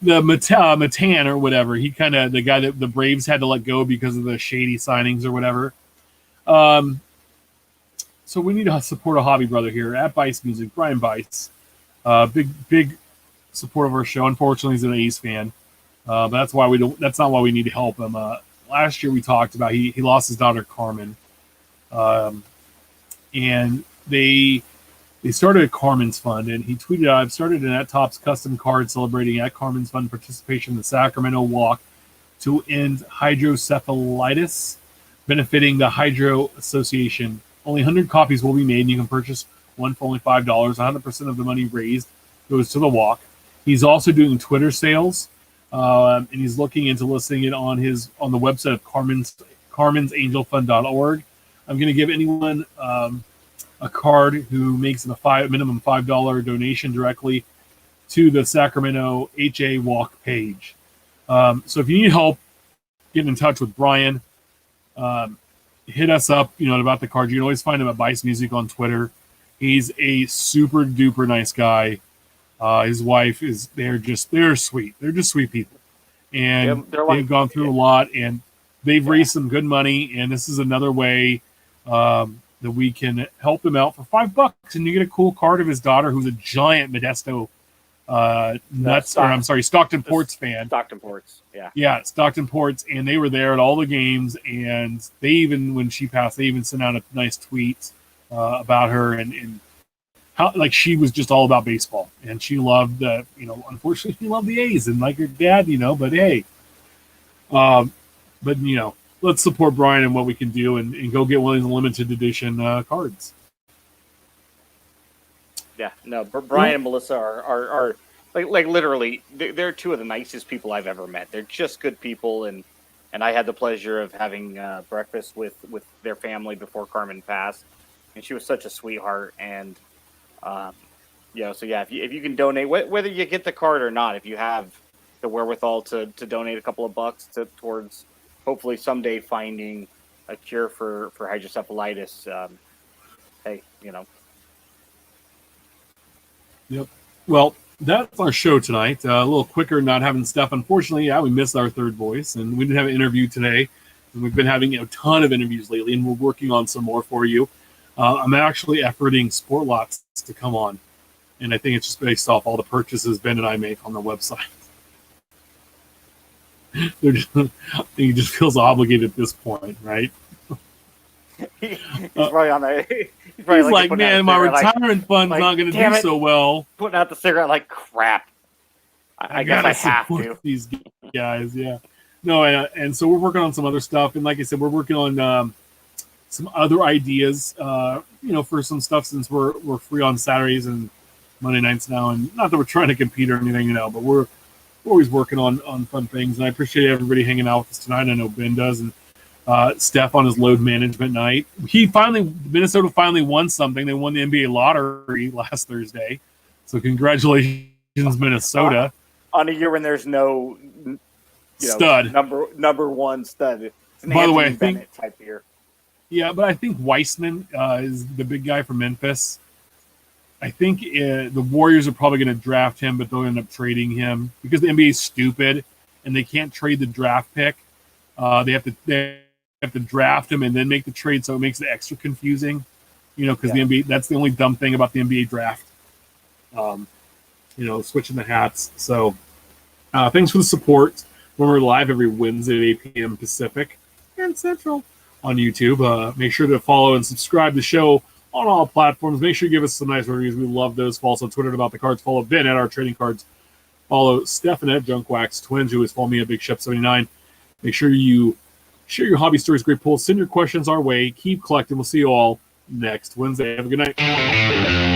Matan or whatever. He kind of the guy that the Braves had to let go because of the shady signings or whatever. So we need to support a hobby brother here at Bice Music, Brian Bice. Big support of our show. Unfortunately, he's an A's fan, but that's why we don't. That's not why we need to help him. Last year we talked about he lost his daughter Carmen, and they started a Carmen's Fund, and he tweeted out, "I've started an At Topps custom card celebrating at Carmen's Fund participation in the Sacramento Walk to end hydrocephalitis, benefiting the Hydro Association. Only 100 copies will be made, and you can purchase one for only $5. 100% of the money raised goes to the walk." He's also doing Twitter sales, and he's looking into listing it on the website of carmensangelfund.org. I'm going to give anyone a card who makes a minimum $5 donation directly to the Sacramento HA Walk page. So if you need help, get in touch with Brian. Hit us up, about the card. You can always find him at Bice Music on Twitter. He's a super duper nice guy. His wife is they're sweet. They're just sweet people. And They're like, they've gone through a lot, and they've raised some good money. And this is another way that we can help them out for $5, and you get a cool card of his daughter, who's a giant Modesto Stockton Ports fan. Stockton Ports, yeah. Yeah, Stockton Ports, and they were there at all the games, and they even, when she passed, they even sent out a nice tweet about her and how, like, she was just all about baseball, and she loved unfortunately she loved the A's, and like her dad, but hey, let's support Brian and what we can do, and go get one of these limited edition cards. Yeah, no, Brian and Melissa are like literally, they're two of the nicest people I've ever met. They're just good people, and I had the pleasure of having breakfast with their family before Carmen passed, and she was such a sweetheart. And so yeah, if you can donate, whether you get the card or not, if you have the wherewithal to donate a couple of bucks towards hopefully someday finding a cure for hydrocephalitis, hey, Yep. Well, that's our show tonight. A little quicker not having Steph. Unfortunately, we missed our third voice, and we didn't have an interview today. And we've been having a ton of interviews lately, and we're working on some more for you. I'm actually efforting Sport Lots to come on, and I think it's just based off all the purchases Ben and I make on the website. He just feels obligated at this point, right? He's probably on that. He's like, man, my retirement fund's not going to do so well. Putting out the cigarette like crap. I guess I have to. These guys, yeah. No, and so we're working on some other stuff, and like I said, we're working on some other ideas, for some stuff, since we're free on Saturdays and Monday nights now, and not that we're trying to compete or anything, but we're always working on fun things. And I appreciate everybody hanging out with us tonight. I know Ben does, and Steph on his load management night. Minnesota finally won something. They won the NBA lottery last Thursday. So congratulations, Minnesota. On a year when there's no stud. Number one stud. It's an By the way, Anthony Bennett type year. Yeah, but I think Weissman is the big guy from Memphis. I think the Warriors are probably going to draft him, but they'll end up trading him because the NBA is stupid and they can't trade the draft pick. They have to draft him and then make the trade, so it makes it extra confusing. Because the NBA, that's the only dumb thing about the NBA draft. Switching the hats. So thanks for the support. We're live every Wednesday at 8 p.m. Pacific and Central on YouTube. Make sure to follow and subscribe to the show on all platforms. Make sure you give us some nice reviews. We love those. Follow us on Twitter about the cards. Follow Ben at our trading cards. Follow Steph and at Junkwax Twins, who always follow me at Big Shep 79. Make sure you share your hobby stories, great pulls. Send your questions our way. Keep collecting. We'll see you all next Wednesday. Have a good night.